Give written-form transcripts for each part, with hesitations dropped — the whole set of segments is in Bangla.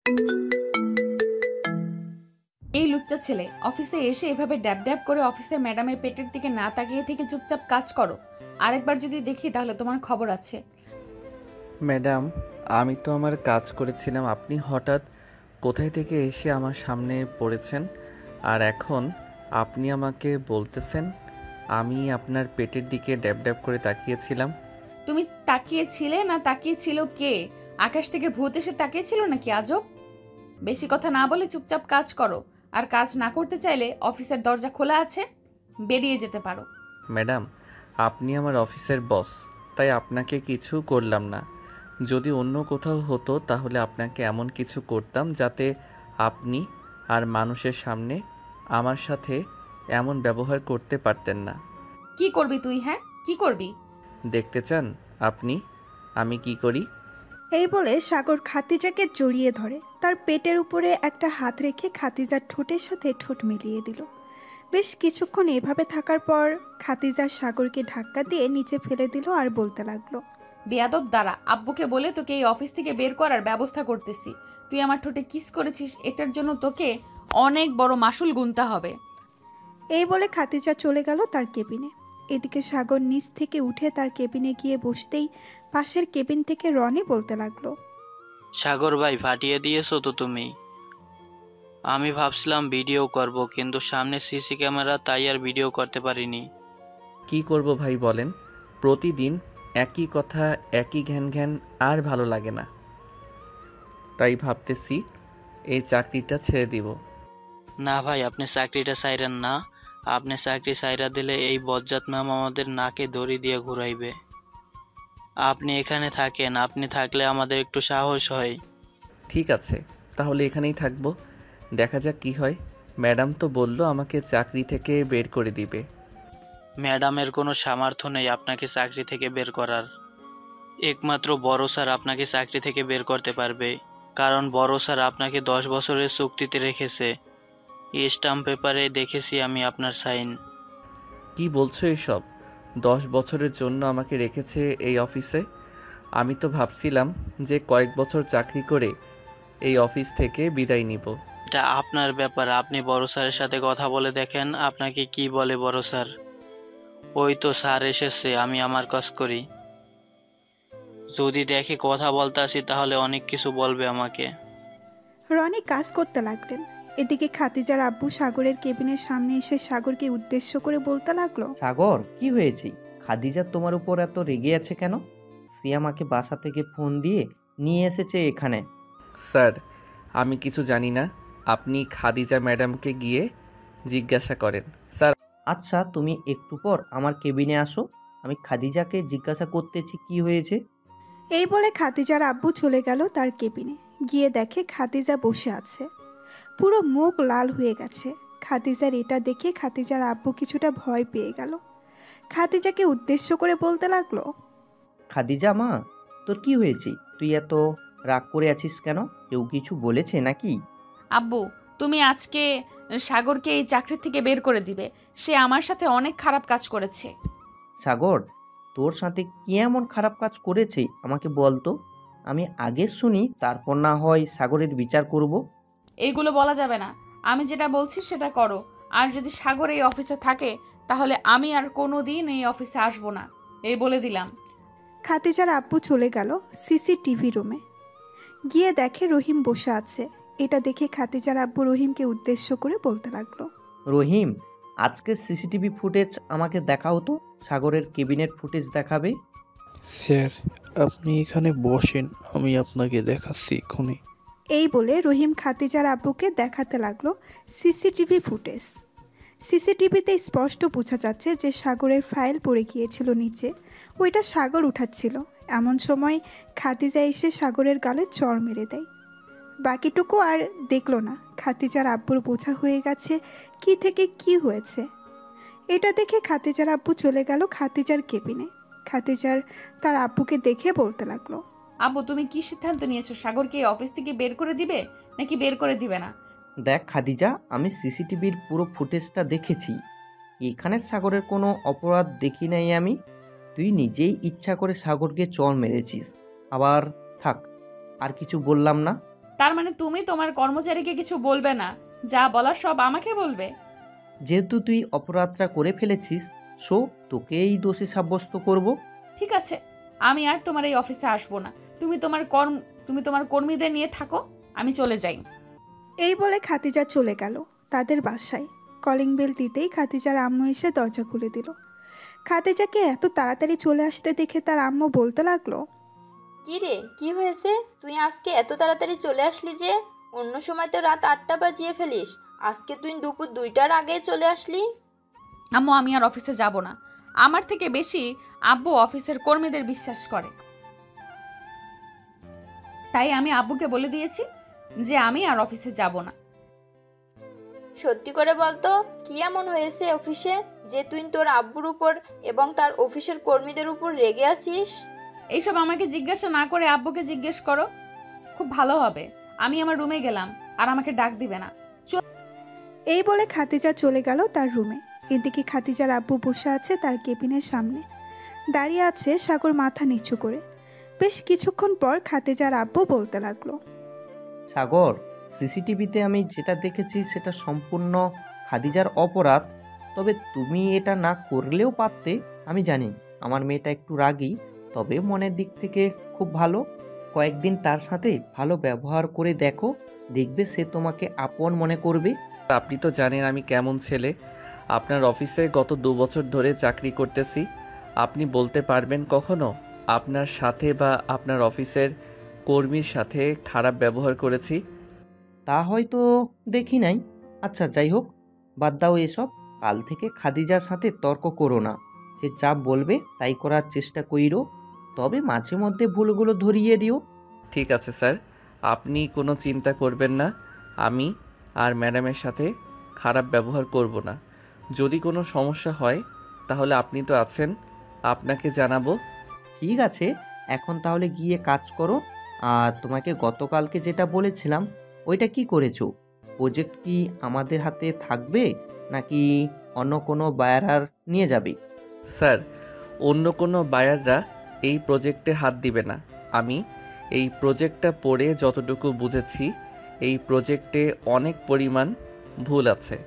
এই লুচ্চা ছেলে, অফিসে এসে এভাবে ড্যাব ড্যাব করে অফিসের ম্যাডামের পেটের দিকে না তাকিয়ে থেকে চুপচাপ কাজ করো। আরেকবার যদি দেখি তাহলে তোমার খবর আছে। ম্যাডাম, আমি তো আমার কাজ করেছিলাম, আপনি হঠাৎ কোথায় থেকে এসে আমার সামনে পড়েছেন, আর এখন আপনি আমাকে বলতেছেন আমি আপনার পেটের দিকে ড্যাব ড্যাব করে তাকিয়েছিলাম। তুমি তাকিয়েছিলে না তাকিয়েছিল কে? আকাশ থেকে ভূত এসে তাকিয়েছিল নাকি আজব? বেশি কথা না বলে চুপচাপ কাজ করো। আর কাজ না করতে চাইলে অফিসের দরজা খোলা আছে, বেরিয়ে যেতে পারো। ম্যাডাম, আপনি আমার অফিসের বস, তাই আপনাকে কিছু করলাম না। যদি অন্য কোথাও হতো তাহলে আপনাকে এমন কিছু করতাম যাতে আপনি আর মানুষের সামনে আমার সাথে এমন ব্যবহার করতে পারতেন না। কি করবি তুই? হ্যাঁ, কি করবি? দেখতে চান আপনি আমি কি করি? এই বলে সাগর খাতিজাকে জড়িয়ে ধরে, তার পেটের উপরে একটা হাত রেখে খাতিজার ঠোঁটের সাথে ঠোঁট মিলিয়ে দিল। বেশ কিছুক্ষণ এভাবে থাকার পর খাতিজা সাগরকে ধাক্কা দিয়ে নিচে ফেলে দিল আর বলতে লাগলো, বেয়াদব, দাঁড়া, আব্বুকে বলে তোকে এই অফিস থেকে বের করার ব্যবস্থা করতেছি। তুই আমার ঠোঁটে কিস করেছিস, এটার জন্য তোকে অনেক বড় মাসুল গুনতে হবে। এই বলে খাতিজা চলে গেল তার কেবিনে। এদিকে সাগর নিচ থেকে উঠে তার কেবিনে গিয়ে বসতেই পাশের কেবিন থেকে রনি বলতে লাগলো, সাগর ভাই, ফাটিয়ে দিয়েছো তো তুমি। আমি ভাবছিলাম ভিডিও করব, কিন্তু সামনে সিসি ক্যামেরা, তাই আর ভিডিও করতে পারিনি। কি করব ভাই বলেন, প্রতিদিন একই কথা, একই ঘ্যান ঘ্যান, আর ভালো লাগে না। তাই ভাবতেছি এই চাকরিটা ছেড়ে দিব। না ভাই, আপনি চাকরিটা ছাইরেন না। আপনি চাকরি ছাইরা দিলে এই বজ্জাত ম্যাম আমাদের নাকে দড়ি দিয়ে ঘুরাইবে। আপনি এখানে থাকেন, আপনি থাকলে আমাদের একটু সাহস হয়। ঠিক আছে, তাহলে এখানেই থাকবো, দেখা যাক কি হয়। ম্যাডাম তো বলল আমাকে চাকরি থেকে বের করে দিবে। ম্যাডামের কোনো সামর্থ্য নেই আপনাকে চাকরি থেকে বের করার। একমাত্র বড় স্যার আপনাকে চাকরি থেকে বের করতে পারবে, কারণ বড় স্যার আপনাকে 10 বছরের চুক্তিতে রেখেছে। স্টাম্প পেপারে দেখেছি আমি আপনার সাইন। কি বলছো এসব? 10 বছরের জন্য আমাকে রেখেছে এই অফিসে? আমি তো ভাবছিলাম যে কয়েক বছর চাকরি করে এই অফিস থেকে বিদায় নিব। এটা আপনার ব্যাপার, আপনি বড় স্যারের সাথে কথা বলে দেখেন আপনাকে কি বলে বড় স্যার। ওই তো স্যার এসেছে, আমি আমার কাজ করি। যদি দেখে কথা বলতে আসি তাহলে অনেক কিছু বলবে আমাকে। রনি কাজ করতে লাগলেন। এদিকে খাতিজার আব্বু সাগরের কেবিনের সামনে এসে সাগরকে উদ্দেশ্য করে বলতে লাগলো, সাগর, কি হয়েছে? খাদিজা তোমার উপর এত রেগে আছে কেন? সে আমাকে বাসা থেকে ফোন দিয়ে নিয়ে এসেছে এখানে। স্যার, আমি কিছু জানি না, আপনি খাদিজা ম্যাডামকে গিয়ে জিজ্ঞাসা করেন। স্যার, আচ্ছা, তুমি একটু পর আমার কেবিনে আসো, আমি খাদিজাকে জিজ্ঞাসা করতেছি কি হয়েছে। এই বলে খাতিজার আব্বু চলে গেল তার কেবিনে। গিয়ে দেখে খাতিজা বসে আছে, পুরো মুখ লাল হয়ে গেছে। খাতিজার এটা দেখে খাতিজার আব্বু কিছুটা ভয় পেয়ে গেল। খাতিজাকে উদ্দেশ্য করে বলতে লাগলো, খাদিজা মা, তোর কি হয়েছে? তুই এত রাগ করে আছিস কেন? কেউ কিছু বলেছে নাকি? আব্বু, তুমি আজকে সাগরকে এই চাকরি থেকে বের করে দিবে। সে আমার সাথে অনেক খারাপ কাজ করেছে। সাগর, তোর সাথে কি এমন খারাপ কাজ করেছে আমাকে বল তো, আমি আগে শুনি, তারপর না হয় সাগরের বিচার করব। এইগুলো বলা যাবে না। আমি যেটা বলছি সেটা করো। আর যদি সাগর এই অফিসে থাকে তাহলে আমি আর কোনো দিন এই অফিসে আসবো না, এই বলে দিলাম। খাতিজার আব্বু চলে গেল সিসিটিভি রুমে। গিয়ে দেখে রহিম বসে আছে। এটা দেখে খাতিজার আব্বু রহিমকে উদ্দেশ্য করে বলতে লাগলো, রহিম, আজকে সিসিটিভি ফুটেজ আমাকে দেখাও তো। সাগরের কেবিনেট ফুটেজ দেখাবে? স্যার, আপনি এখানে বসেন, আমি আপনাকে দেখাচ্ছি এক্ষুনি। এই বলে রহিম খাতিজার আব্বুকে দেখাতে লাগলো সিসিটিভি ফুটেজ। সিসিটিভিতে স্পষ্ট বোঝা যাচ্ছে যে সাগরের ফাইল পড়ে গিয়েছিল নিচে, ওইটা সাগর উঠাচ্ছিল। এমন সময় খাতিজা এসে সাগরের গালে চড় মেরে দেয়। বাকিটুকু আর দেখলো না। খাতিজার আব্বুর বোঝা হয়ে গেছে কি থেকে কি হয়েছে। এটা দেখে খাতিজার আব্বু চলে গেল খাতিজার কেবিনে। খাতিজার তার আব্বুকে দেখে বলতে লাগলো, আব্বু, তুমি কি সিদ্ধান্ত নিয়েছো? সাগরকে এই অফিস থেকে বের করে দিবে নাকি বের করে দিবে না? দেখ খাদিজা, আমি সিসিটিভির পুরো ফুটেজটা দেখেছি। এখানে সাগরের কোনো অপরাধ দেখি নাই আমি। তুই নিজেই ইচ্ছা করে সাগরকে চড় মেরেছিস। আবার থাক, আর কিছু বললাম না। তার মানে তুমি তোমার কর্মচারীকে কিছু বলবে না, যা বলার সব আমাকে বলবে? যেহেতু তুই অপরাধটা করে ফেলেছিস, সো তোকেই দোষী সাব্যস্ত করব। ঠিক আছে, আমি আর তোমার এই অফিসে আসবো না। তুমি তোমার কর্মীদের নিয়ে থাকো, আমি চলে যাই। এই বলে খাতিজা চলে গেল তাদের বাসায়। কলিং বেল দিতেই খাতিজার আম্মু এসে দরজা খুলে দিল। খাতিজাকে এত তাড়াতাড়ি চলে আসতে দেখে তার আম্মু বলতে লাগলো, কি রে, কি হয়েছে? তুই আজকে এত তাড়াতাড়ি চলে আসলি যে? অন্য সময় তো রাত 8টা বাজিয়ে ফেলিস, আজকে তুই দুপুর 2টার আগে চলে আসলি। আম্মু, আমি আর অফিসে যাব না। আমার থেকে বেশি আব্বু অফিসের কর্মীদের বিশ্বাস করে, তাই আমি আব্বুকে বলে দিয়েছি যে আমি আর অফিসে যাব না। সত্যি করে বলতো, কি এমন হয়েছে অফিসে যে তুই তোর আব্বুর উপর এবং তার অফিসের কর্মীদের উপর রেগে আছিস? এইসব আমাকে জিজ্ঞাসা না করে আব্বুকে জিজ্ঞেস করো, খুব ভালো হবে। আমি আমার রুমে গেলাম, আর আমাকে ডাক দিবে না। এই বলে খাতিজা চলে গেল তার রুমে। এদিকে খাতিজার আব্বু বসে আছে তার কেবিনের সামনে, দাঁড়িয়ে আছে সাগর মাথা নিচু করে। বেশ কিছুক্ষণ পর খাতিজার আব্বু বলতে লাগলো, সাগর, সিসিটিভিতে আমি যেটা দেখেছি সেটা সম্পূর্ণ খাদিজার অপরাধ। তবে তুমি এটা না করলেও পারতে। আমি জানি আমার মেয়েটা একটু রাগী, তবে মনের দিক থেকে খুব ভালো। কয়েকদিন তার সাথে ভালো ব্যবহার করে দেখো, দেখবে সে তোমাকে আপন মনে করবে। আপনি তো জানেন আমি কেমন ছেলে। আপনার অফিসে গত 2 বছর ধরে চাকরি করতেছি। আপনি বলতে পারবেন কখনো আপনার সাথে বা আপনার অফিসের কর্মীর সাথে খারাপ ব্যবহার করেছি? তা হয়তো দেখি নাই। আচ্ছা যাই হোক, বাদ দাও এসব। কাল থেকে খাদিজার সাথে তর্ক করো না। সে যা বলবে তাই করার চেষ্টা কইরো, তবে মাঝে মধ্যে ভুলগুলো ধরিয়ে দিও। ঠিক আছে স্যার, আপনি কোনো চিন্তা করবেন না। আমি আর ম্যাডামের সাথে খারাপ ব্যবহার করব না। যদি কোনো সমস্যা হয় তাহলে আপনি তো আছেন, আপনাকে জানাবো। ঠিক আছে, এখন তাহলে গিয়ে কাজ করো। আর তোমাকে গতকালকে যেটা বলেছিলাম ওইটা কি করেছো? প্রজেক্ট কি আমাদের হাতে থাকবে নাকি অন্য কোনো বায়ার নিয়ে যাবে? স্যার, অন্য কোনো বায়াররা এই প্রজেক্টে হাত দিবে না। আমি এই প্রজেক্টটা পড়ে যতটুকু বুঝেছি, এই প্রজেক্টে অনেক পরিমাণ ভুল আছে।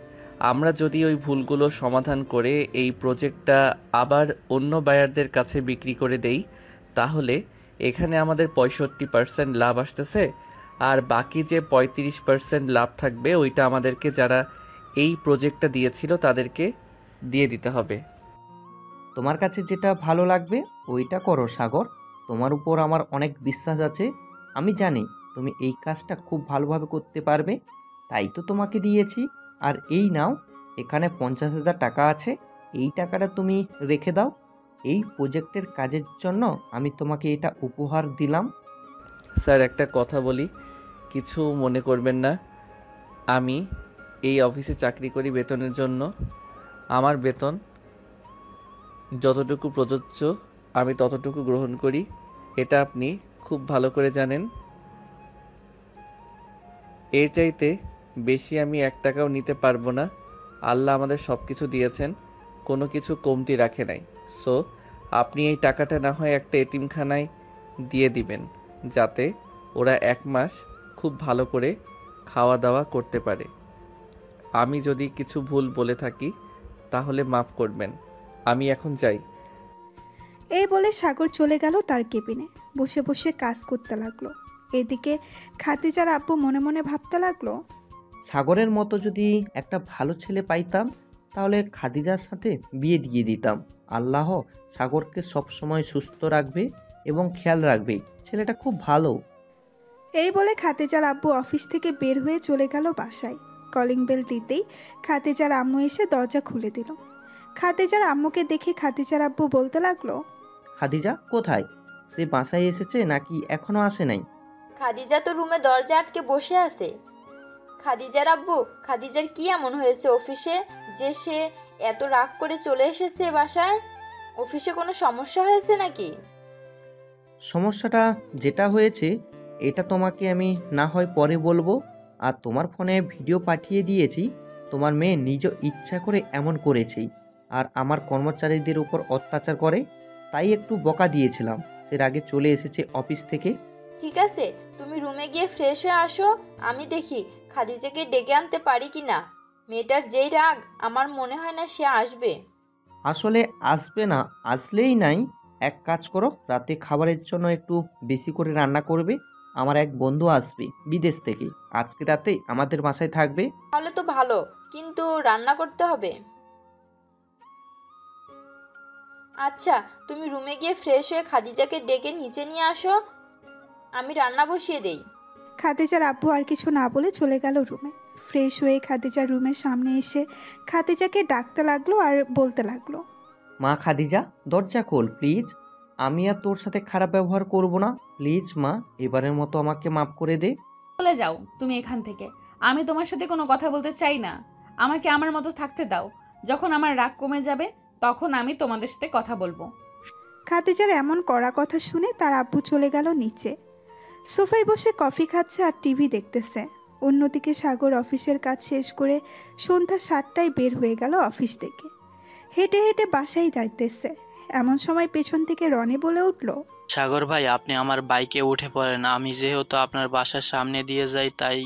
আমরা যদি ওই ভুলগুলো সমাধান করে এই প্রজেক্টটা আবার অন্য বায়ারদের কাছে বিক্রি করে দেই, তাহলে এখানে আমাদের 65% লাভ আসতেছে, আর বাকি যে 35% লাভ থাকবে ওইটা আমাদেরকে যারা এই প্রজেক্টটা দিয়েছিল তাদেরকে দিয়ে দিতে হবে। তোমার কাছে যেটা ভালো লাগবে ওইটা করো সাগর। তোমার উপর আমার অনেক বিশ্বাস আছে। আমি জানি তুমি এই কাজটা খুব ভালোভাবে করতে পারবে, তাই তো তোমাকে দিয়েছি। আর এই নাও, এখানে 50,000 টাকা আছে। এই টাকাটা তুমি রেখে দাও। এই প্রজেক্টের কাজের জন্য আমি তোমাকে এটা উপহার দিলাম। স্যার, একটা কথা বলি, কিছু মনে করবেন না। আমি এই অফিসে চাকরি করি বেতনের জন্য। আমার বেতন যতটুকু প্রযোজ্য আমি ততটুকু গ্রহণ করি, এটা আপনি খুব ভালো করে জানেন। এর চাইতে বেশি আমি 1 টাকাও নিতে পারবো না। আল্লাহ আমাদের সব কিছু দিয়েছেন, কোনো কিছু কমতি রাখে নাই। সো আপনি এই টাকাটা না হয় একটা এতিমখানায় দিয়ে দিবেন, যাতে ওরা 1 মাস খুব ভালো করে খাওয়া দাওয়া করতে পারে। আমি যদি কিছু ভুল বলে থাকি তাহলে মাফ করবেন। আমি এখন যাই। এই বলে সাগর চলে গেল তার কেবিনে। বসে বসে কাজ করতে লাগলো। এদিকে খাতিজার আব্বু মনে মনে ভাবতে লাগলো, সাগরের মতো যদি একটা ভালো ছেলে পাইতাম তাহলে খাদিজার সাথে বিয়ে দিয়ে দিতাম। আল্লাহ সাগরকে সবসময় সুস্থ রাখবে এবং খেয়াল রাখবে। ছেলেটা খুব ভালো। এই বলে খাতিজার আব্বু অফিস থেকে বের হয়ে চলে গেল বাসায়। কলিং বেল দিতেই খাতিজার আম্মু এসে দরজা খুলে দিল। খাতিজার আম্মুকে দেখে খাতিজার আব্বু বলতে লাগলো, খাদিজা কোথায়? সে বাসায় এসেছে নাকি এখনো আসে নাই? খাদিজা তো রুমে দরজা আটকে বসে আছে। খাদিজার আব্বু, খাদিজার কি এমন হয়েছে অফিসে যে সে এত রাগ করে চলে এসেছে বাসায়? অফিসে কোনো সমস্যা হয়েছে নাকি? সমস্যাটা যেটা হয়েছে এটা তোমাকে আমি না হয় পরে বলবো। আর তোমার ফোনে ভিডিও পাঠিয়ে দিয়েছি। তোমার মেয়ে নিজ ইচ্ছা করে এমন করেছে, আর আমার কর্মচারীদের উপর অত্যাচার করে, তাই একটু বকা দিয়েছিলাম। সে আগে চলে এসেছে অফিস থেকে। ঠিক আছে, তুমি রুমে গিয়ে ফ্রেশ হয়ে আসো, আমি দেখি খাদিজাকে ডেকে আনতে পারি কি না। মেয়েটার যেই রাগ, আমার মনে হয় না সে আসবে। আসলে আসবে না, আসলেই নাই। এক কাজ করো, রাতে খাবারের জন্য একটু বেশি করে রান্না করবে। আমার এক বন্ধু আসবে বিদেশ থেকে, আজকে রাতে আমাদের বাসায় থাকবে। তাহলে তো ভালো, কিন্তু রান্না করতে হবে। আচ্ছা, তুমি রুমে গিয়ে ফ্রেশ হয়ে খাদিজাকে ডেকে নিচে নিয়ে আসো, আমি রান্না বসিয়ে দেই। খাদিজার আব্বু আর কিছু না বলে চলে গেল রুমে। ফ্রেশ হয়ে খাদিজার রুমের সামনে এসে খাদিজাকে ডাকতে লাগলো আর বলতে লাগলো, মা খাদিজা, দরজা খোল প্লিজ। আমি আর তোর সাথে খারাপ ব্যবহার করব না, প্লিজ মা, এবারের মতো আমাকে মাফ করে দে। চলে যাও তুমি এখান থেকে। আমি তোমার সাথে কোনো কথা বলতে চাই না। আমাকে আমার মতো থাকতে দাও। যখন আমার রাগ কমে যাবে তখন আমি তোমাদের সাথে কথা বলবো। খাদিজার এমন কড়া কথা শুনে তার আব্বু চলে গেল নিচে। সোফায় বসে কফি খাচ্ছে আর টিভি দেখতেছে। অন্যদিকে সাগর অফিসের কাজ শেষ করে সন্ধ্যা 7টায় বের হয়ে গেল অফিস থেকে। হেঁটে হেঁটে বাসায় যাইতেছে, এমন সময় পেছন থেকে রনি বলে উঠল, সাগর ভাই, আপনি আমার বাইকে উঠে পড়েন। আমি যেহেতু আপনার বাসার সামনে দিয়ে যাই, তাই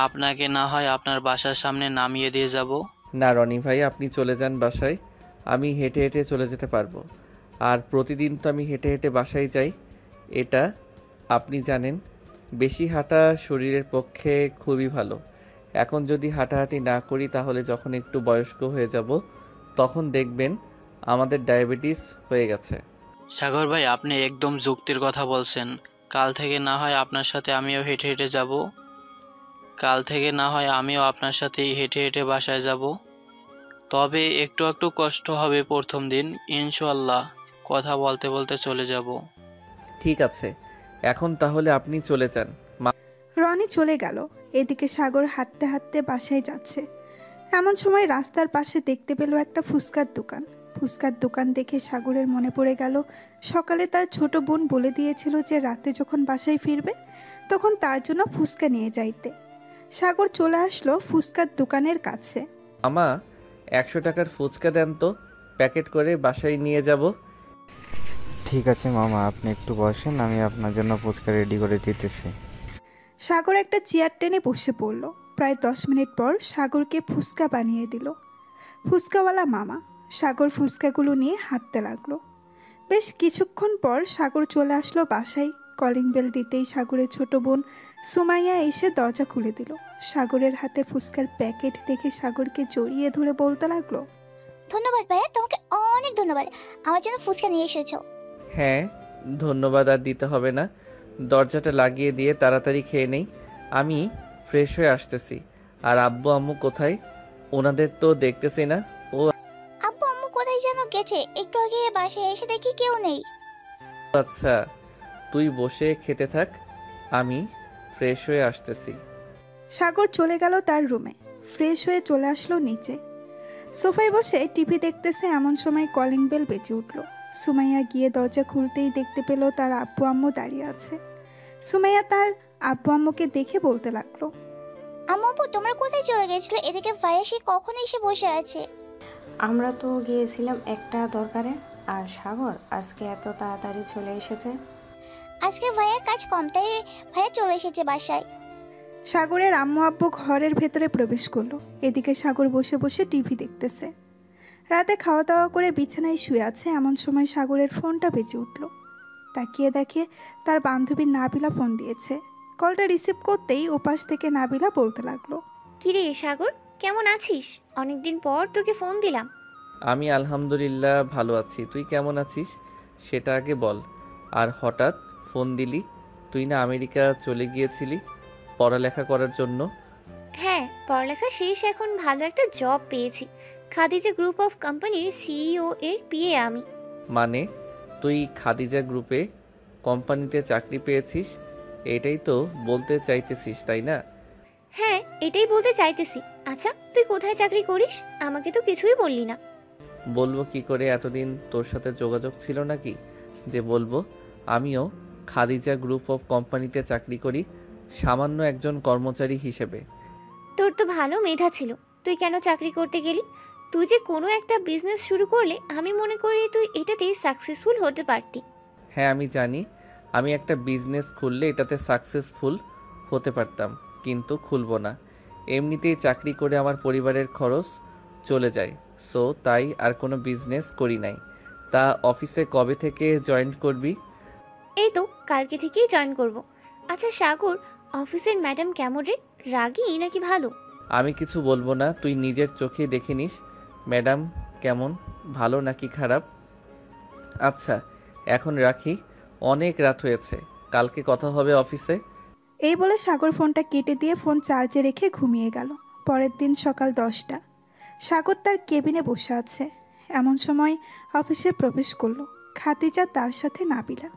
আপনাকে না হয় আপনার বাসার সামনে নামিয়ে দিয়ে যাব। না রনি ভাই, আপনি চলে যান বাসায়। আমি হেঁটে হেঁটে চলে যেতে পারবো। আর প্রতিদিন তো আমি হেঁটে হেঁটে বাসায় যাই, এটা আপনি জানেন। বেশি হাঁটা শরীরের পক্ষে খুবই ভালো। এখন যদি হাঁটাহাঁটি না করি তাহলে যখন একটু বয়স্ক হয়ে যাব তখন দেখবেন আমাদের ডায়াবেটিস হয়ে গেছে। সাগর ভাই, আপনি একদম যুক্তির কথা বলছেন। কাল থেকে না হয় আপনার সাথে আমিও হেঁটে হেঁটে যাব। কাল থেকে না হয় আমিও আপনার সাথেই হেঁটে হেঁটে বাসায় যাব। তবে একটু একটু কষ্ট হবে প্রথম দিন, ইনশাল্লাহ কথা বলতে বলতে চলে যাব। ঠিক আছে, এখন তাহলে আপনি চলে যান। রনি চলে গেল। এদিকে সাগর হাঁটতে হাঁটতে বাসায় যাচ্ছে। এমন সময় রাস্তার পাশে দেখতে পেল একটা ফুচকার দোকান। ফুচকার দোকান দেখে সাগরের মনে পড়ে গেল সকালে তার ছোট বোন বলে দিয়েছিল যে রাতে যখন বাসায় ফিরবে তখন তার জন্য ফুচকা নিয়ে যাইতে। সাগর চলে আসলো ফুচকার দোকানের কাছে। মামা, 100 টাকার ফুচকা দেন তো, প্যাকেট করে বাসায় নিয়ে যাব। ঠিক আছে মামা, আপনি একটু বসেন, আমি আপনার জন্য ফুচকা রেডি করে দিতেছি। সাগর একটা চেয়ার টেনে বসে পড়ল। প্রায় 10 মিনিট পর সাগরকে ফুচকা বানিয়ে দিল ফুচকাওয়ালা মামা। সাগর ফুচকাগুলো নিয়ে হাঁটতে লাগলো। বেশ কিছুক্ষণ পর সাগর চলে আসলো বাসায়। কলিং বেল দিতেই সাগরের ছোট বোন সুমাইয়া এসে দরজা খুলে দিল। সাগরের হাতে ফুচকার প্যাকেট দেখে সাগরকে জড়িয়ে ধরে বলতে লাগলো, ধন্যবাদ ভাইয়া, তোমাকে অনেক ধন্যবাদ, আমার জন্য ফুচকা নিয়ে এসেছো। হ্যাঁ, ধন্যবাদ আর দিতে হবে না। দরজাটা লাগিয়ে দিয়ে তাড়াতাড়ি খেয়ে নেই, আমি ফ্রেশ হয়ে আসতেছি। আর আব্বু আম্মু কোথায়? ওনাদের তো দেখতেছি না। ও আব্বু আম্মু কোথায় যেন গেছে, একটু আগে বাসায় এসে দেখি কেউ নেই। আচ্ছা, তুই বসে খেতে থাক, আমি ফ্রেশ হয়ে আসতেছি। সাগর চলে গেল তার রুমে। ফ্রেশ হয়ে চলে আসলো নিচে। সোফায় বসে টিভি দেখতেছে, এমন সময় কলিং বেল বেজে উঠল। সুমাইয়া গিয়ে দরজা খুলতেই দেখতে পেল তার আব্বু আম্মু দাঁড়িয়ে আছে। সুমাইয়া তার আব্বু আম্মুকে দেখে বলতে লাগলো, আম্মু আব্বু তোমরা কোথায় চলে গেছিলে? এদিকে ভাইয়া সে কখন এসে বসে আছে। আমরা তো গিয়েছিলাম একটা দরকারে। আর সাগর আজকে এত তাড়াতাড়ি চলে এসেছে। আজকে ভাইয়ার কাজ কম, তাই ভাইয়া চলে এসেছে বাসায়। সাগরের আম্মু আব্বু ঘরের ভেতরে প্রবেশ করলো। এদিকে সাগর বসে বসে টিভি দেখতেছে। রাতে খাওয়া দাওয়া করে বিছানায় শুয়ে আছে। এমন সময় সাগরের ফোনটা বেজে উঠল। তাকিয়ে দেখে তার বান্ধবী নাবিলা ফোন দিয়েছে। কলটা রিসিভ করতেই ওপাশ থেকে নাবিলা বলতে লাগলো, কিরে সাগর, কেমন আছিস? অনেকদিন পর তোকে ফোন দিলাম। আমি আলহামদুলিল্লাহ ভালো আছি, তুই কেমন আছিস সেটা আগে বল। আর হঠাৎ ফোন দিলি? তুই না আমেরিকা চলে গিয়েছিলি পড়ালেখা করার জন্য? হ্যাঁ, পড়ালেখা শেষ, এখন ভালো একটা জব পেয়েছি। খাদিজা গ্রুপ অফ কোম্পানির সিইও এর পিএ আমি। মানে তুই খাদিজা গ্রুপে কোম্পানিতে চাকরি পেয়েছিস, এটাই তো বলতে চাইতেছিস তাই না? হ্যাঁ, এটাই বলতে চাইতেছি। আচ্ছা, তুই কোথায় চাকরি করিস? আমাকে তো কিছুই বললি না। বলবো কি করে, এতদিন তোর সাথে যোগাযোগ ছিল নাকি যে বলবো? আমিও খাদিজা গ্রুপ অফ কোম্পানিতে চাকরি করি, সামান্য একজন কর্মচারী হিসেবে। তোর তো ভালো মেধা ছিল, তুই কেন চাকরি করতে গেলি? তুই যে কোনো একটা বিজনেস শুরু করলে আমি মনে করি তুই এটাতেই সাকসেসফুল হতে পারতি। হ্যাঁ আমি জানি, আমি একটা বিজনেস খুললে এটাতে সাকসেসফুল হতে পারতাম, কিন্তু খুলবো না। এমনিতেই চাকরি করে আমার পরিবারের খরচ চলে যায়, সো তাই আর কোনো বিজনেস করি নাই। তা অফিসে কবে থেকে জয়েন করবি? এই তো কালকে থেকেই জয়েন করব। আচ্ছা সাগর, অফিসের ম্যাডাম কেমন রে? রাগী নাকি ভালো? আমি কিছু বলবো না, তুই নিজের চোখে দেখে নিস ম্যাডাম কেমন, ভালো নাকি খারাপ। আচ্ছা এখন রাখি, অনেক রাত হয়েছে, কালকে কথা হবে অফিসে। এই বলে সাগর ফোনটা কেটে দিয়ে ফোন চার্জে রেখে ঘুমিয়ে গেল। পরের দিন সকাল 10টা, সাগর তার কেবিনে বসে আছে। এমন সময় অফিসে প্রবেশ করলো খাদিজা, তার সাথে নাবিলা।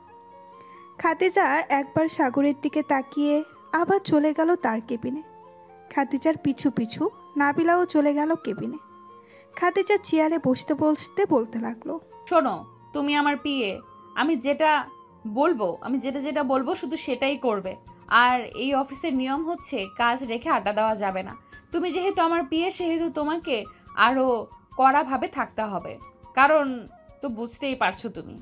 খাদিজা একবার সাগরের দিকে তাকিয়ে আবার চলে গেল তার কেবিনে। খাদিজার পিছু পিছু নাবিলাও চলে গেল কেবিনে। খাদিজা চেয়ারে বসতে বসতে বলতে লাগলো, শোনো, তুমি আমার পিএ, আমি যেটা বলবো শুধু সেটাই করবে। আর এই অফিসের নিয়ম হচ্ছে কাজ রেখে আড্ডা দেওয়া যাবে না। তুমি যেহেতু আমার পিএ, সেহেতু তোমাকে আরও কড়াভাবে থাকতে হবে, কারণ তো বুঝতেই পারছো তুমি।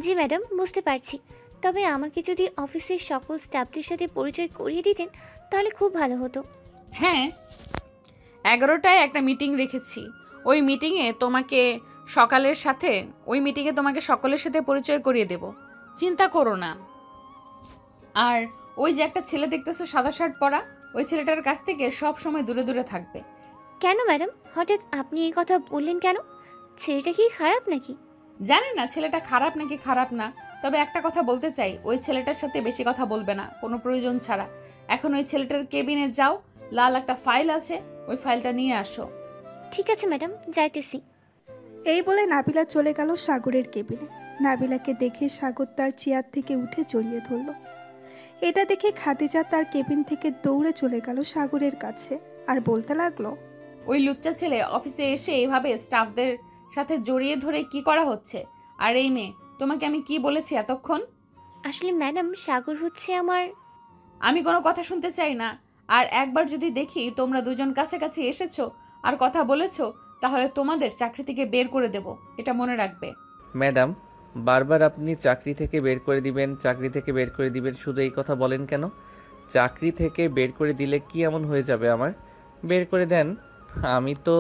জি ম্যাডাম, বুঝতে পারছি। তবে আমাকে যদি অফিসের সকল স্টাফদের সাথে পরিচয় করিয়ে দিতেন তাহলে খুব ভালো হতো। হ্যাঁ, 11টায় একটা মিটিং রেখেছি, ওই মিটিংয়ে তোমাকে সকলের সাথে পরিচয় করিয়ে দেব, চিন্তা করো না। আর ওই যে একটা ছেলে দেখতেছো সাদা শার্ট পরা, ওই ছেলেটার কাছ থেকে সব সময় দূরে দূরে থাকবে। কেন ম্যাডাম, হঠাৎ আপনি এই কথা বললেন কেন? ছেলেটা কি খারাপ নাকি? জানি না ছেলেটা খারাপ নাকি খারাপ না, তবে একটা কথা বলতে চাই, ওই ছেলেটার সাথে বেশি কথা বলবে না কোনো প্রয়োজন ছাড়া। এখন ওই ছেলেটার কেবিনে যাও, লাল একটা ফাইল আছে, ওই ফাইলটা নিয়ে আসো। ঠিক আছে ম্যাডাম, যাইতেছি। এই বলে নাবিলা চলে গেল সাগরের কেবিনে। নাবিলাকে দেখে সাগর তার চেয়ার থেকে উঠে জড়িয়ে ধরল। এটা দেখে খাদিজা তার কেবিন থেকে দৌড়ে চলে গেল সাগরের কাছে আর বলতে লাগলো, ওই লুচ্চা ছেলে অফিসে এসে এভাবে স্টাফদের সাথে জড়িয়ে ধরে কি করা হচ্ছে? আর এই মেয়ে, তোমাকে আমি কি বলেছি এতক্ষণ? আসলে ম্যাডাম, সাগর হচ্ছে আমার... আমি কোনো কথা শুনতে চাই না। আর একবার যদি দেখি তোমরা দুজন কাছাকাছি এসেছো আর কথা বলেছো, তাহলে তোমাদের চাকরি থেকে বের করে দেব, এটা মনে রাখবে। ম্যাডাম, বারবার আপনি চাকরি থেকে বের করে দিবেন, শুধু এই কথা বলেন কেন? চাকরি থেকে বের করে দিলে কি এমন হয়ে যাবে আমার? বের করে দেন, আমি তো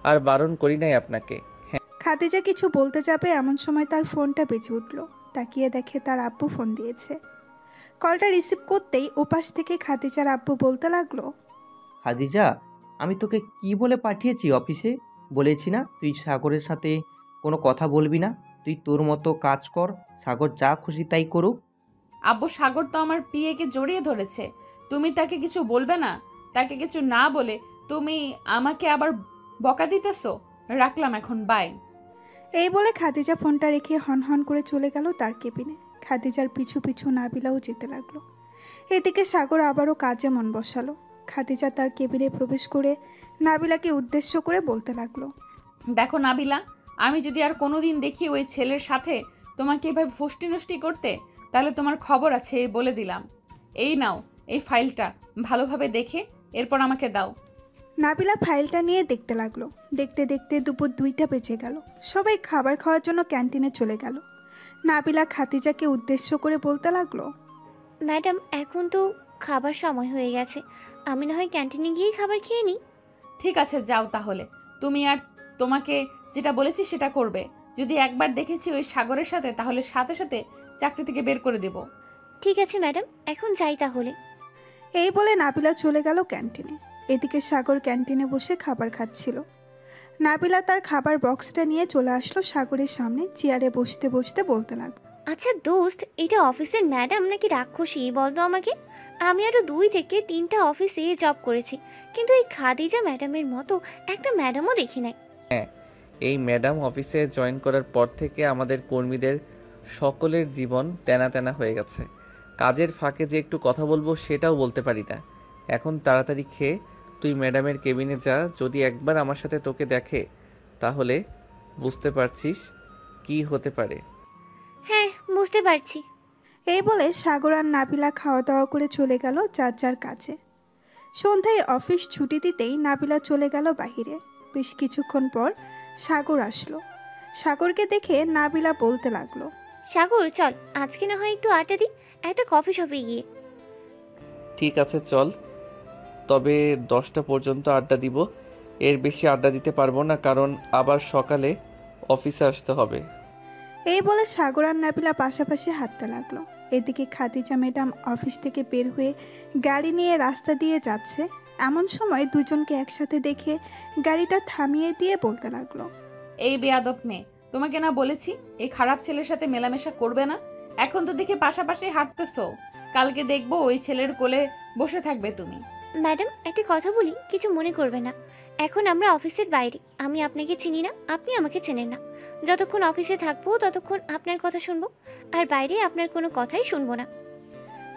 আর বারণ করি নাই আপনাকে। খাদিজা কিছু বলতে যাবে এমন সময় তার ফোনটা বেজে উঠল। তাকিয়ে দেখে তার আব্বু ফোন দিয়েছে। কলটা রিসিভ করতেই ওপাশ থেকে খাদিজার আব্বু বলতে লাগলো, খাদিজা, আমি তোকে কি বলে পাঠিয়েছি অফিসে? বলেছি না তুই সাগরের সাথে কোনো কথা বলবি না, তুই তোর মতো কাজ কর, সাগর যা খুশি তাই করুক। আব্বু, সাগর তো আমার পিএকে জড়িয়ে ধরেছে, তুমি তাকে কিছু বলবে না? তাকে কিছু না বলে তুমি আমাকে আবার বকা দিতেছো? রাখলাম এখন, বাই। এই বলে খাদিজা ফোনটা রেখে হন করে চলে গেল তার কেবিনে। খাদিজার পিছু পিছু নাবিলাও যেতে লাগলো। এদিকে সাগর আবারও কাজে মন বসালো। খাদিজা তার কেবিনে প্রবেশ করে নাবিলাকে উদ্দেশ্য করে বলতে লাগলো, দেখো নাবিলা, আমি যদি আর কোনোদিন দেখি ওই ছেলের সাথে তোমাকে এভাবে ফষ্টি নষ্টি করতে, তাহলে তোমার খবর আছে, বলে দিলাম। এই নাও এই ফাইলটা, ভালোভাবে দেখে এরপর আমাকে দাও। নাবিলা ফাইলটা নিয়ে দেখতে লাগলো। দেখতে দেখতে দুপুর 2টা বেজে গেল। সবাই খাবার খাওয়ার জন্য ক্যান্টিনে চলে গেল। নাবিলা খাদিজাকে উদ্দেশ্য করে বলতে লাগলো, ম্যাডাম, এখন তো খাবার সময় হয়ে গেছে, আমি না হয় ক্যান্টিনে গিয়েই খাবার খেয়ে নিই। ঠিক আছে, যাও তাহলে। তুমি আর তোমাকে যেটা বলেছি সেটা করবে। যদি একবার দেখেছি ওই সাগরের সাথে, তাহলে সাথে সাথে চাকরি থেকে বের করে দেব। ঠিক আছে ম্যাডাম, এখন যাই তাহলে। এই বলে নাবিলা চলে গেল ক্যান্টিনে। এদিকে সাগর ক্যান্টিনে বসে খাবার খাচ্ছিল। নাবিলা তার খাবার বক্সটা নিয়ে চলে আসলো সাগরের সামনে। চেয়ারে বসতে বসতে বলতে লাগলো, আচ্ছা দোস্ত, এটা অফিসের ম্যাডাম নাকি রাক্ষসী বলতো আমাকে? আমি আরও 2 থেকে 3টা অফিসে জব করেছি, কিন্তু এই খাদিজা ম্যাডামের মতো একটা ম্যাডামও দেখি নাই। হ্যাঁ, এই ম্যাডাম অফিসে জয়েন করার পর থেকে আমাদের কর্মীদের সকলের জীবন তেনা তেনা হয়ে গেছে। কাজের ফাঁকে যে একটু কথা বলবো সেটাও বলতে পারি না। এখন তাড়াতাড়ি খেয়ে তুই ম্যাডামের কেবিনে যা, যদি একবার আমার সাথে তোকে দেখে তাহলে বুঝতে পারছিস কি হতে পারে। হ্যাঁ, বুঝতে পারছি। এই বলে সাগর আর নাবিলা খাওয়া দাওয়া করে চলে গেল যার যার কাজে। সন্ধ্যায় অফিস ছুটি দিতেই নাবিলা চলে গেল বাহিরে। বেশ কিছুক্ষণ পর সাগর আসলো। সাগরকে দেখে নাবিলা বলতে লাগলো, সাগর চল, আজকে না হয় একটু আড্ডা দিই একটা কফি শপে গিয়ে। ঠিক আছে চল, তবে 10টা পর্যন্ত আড্ডা দিব। এর বেশি আড্ডা দিতে পারবো না, কারণ আবার সকালে অফিসে আসতে হবে। এই বলে সাগর আর নাবিলা পাশাপাশি হাঁটতে লাগলো। এদিকে খাদিজা ম্যাডাম অফিস থেকে বের হয়ে গাড়ি নিয়ে রাস্তা দিয়ে যাচ্ছে। এমন সময় দুজনকে একসাথে দেখে গাড়িটা থামিয়ে দিয়ে বলতে লাগলো, এই বেয়াদব মেয়ে, তোমাকে না বলেছি এই খারাপ ছেলের সাথে মেলামেশা করবে না? এখন তো দেখি পাশাপাশি হাঁটতেছো, কালকে দেখবো ওই ছেলের কোলে বসে থাকবে তুমি। ম্যাডাম একটা কথা বলি, কিছু মনে করবে না। এখন আমরা অফিসের বাইরে, আমি আপনাকে চিনি না, আপনি আমাকে চেনেন না। যতক্ষণ অফিসে থাকবো ততক্ষণ আপনার কথা শুনবো, আর বাইরে আপনার কোনো কথাই শুনবো না।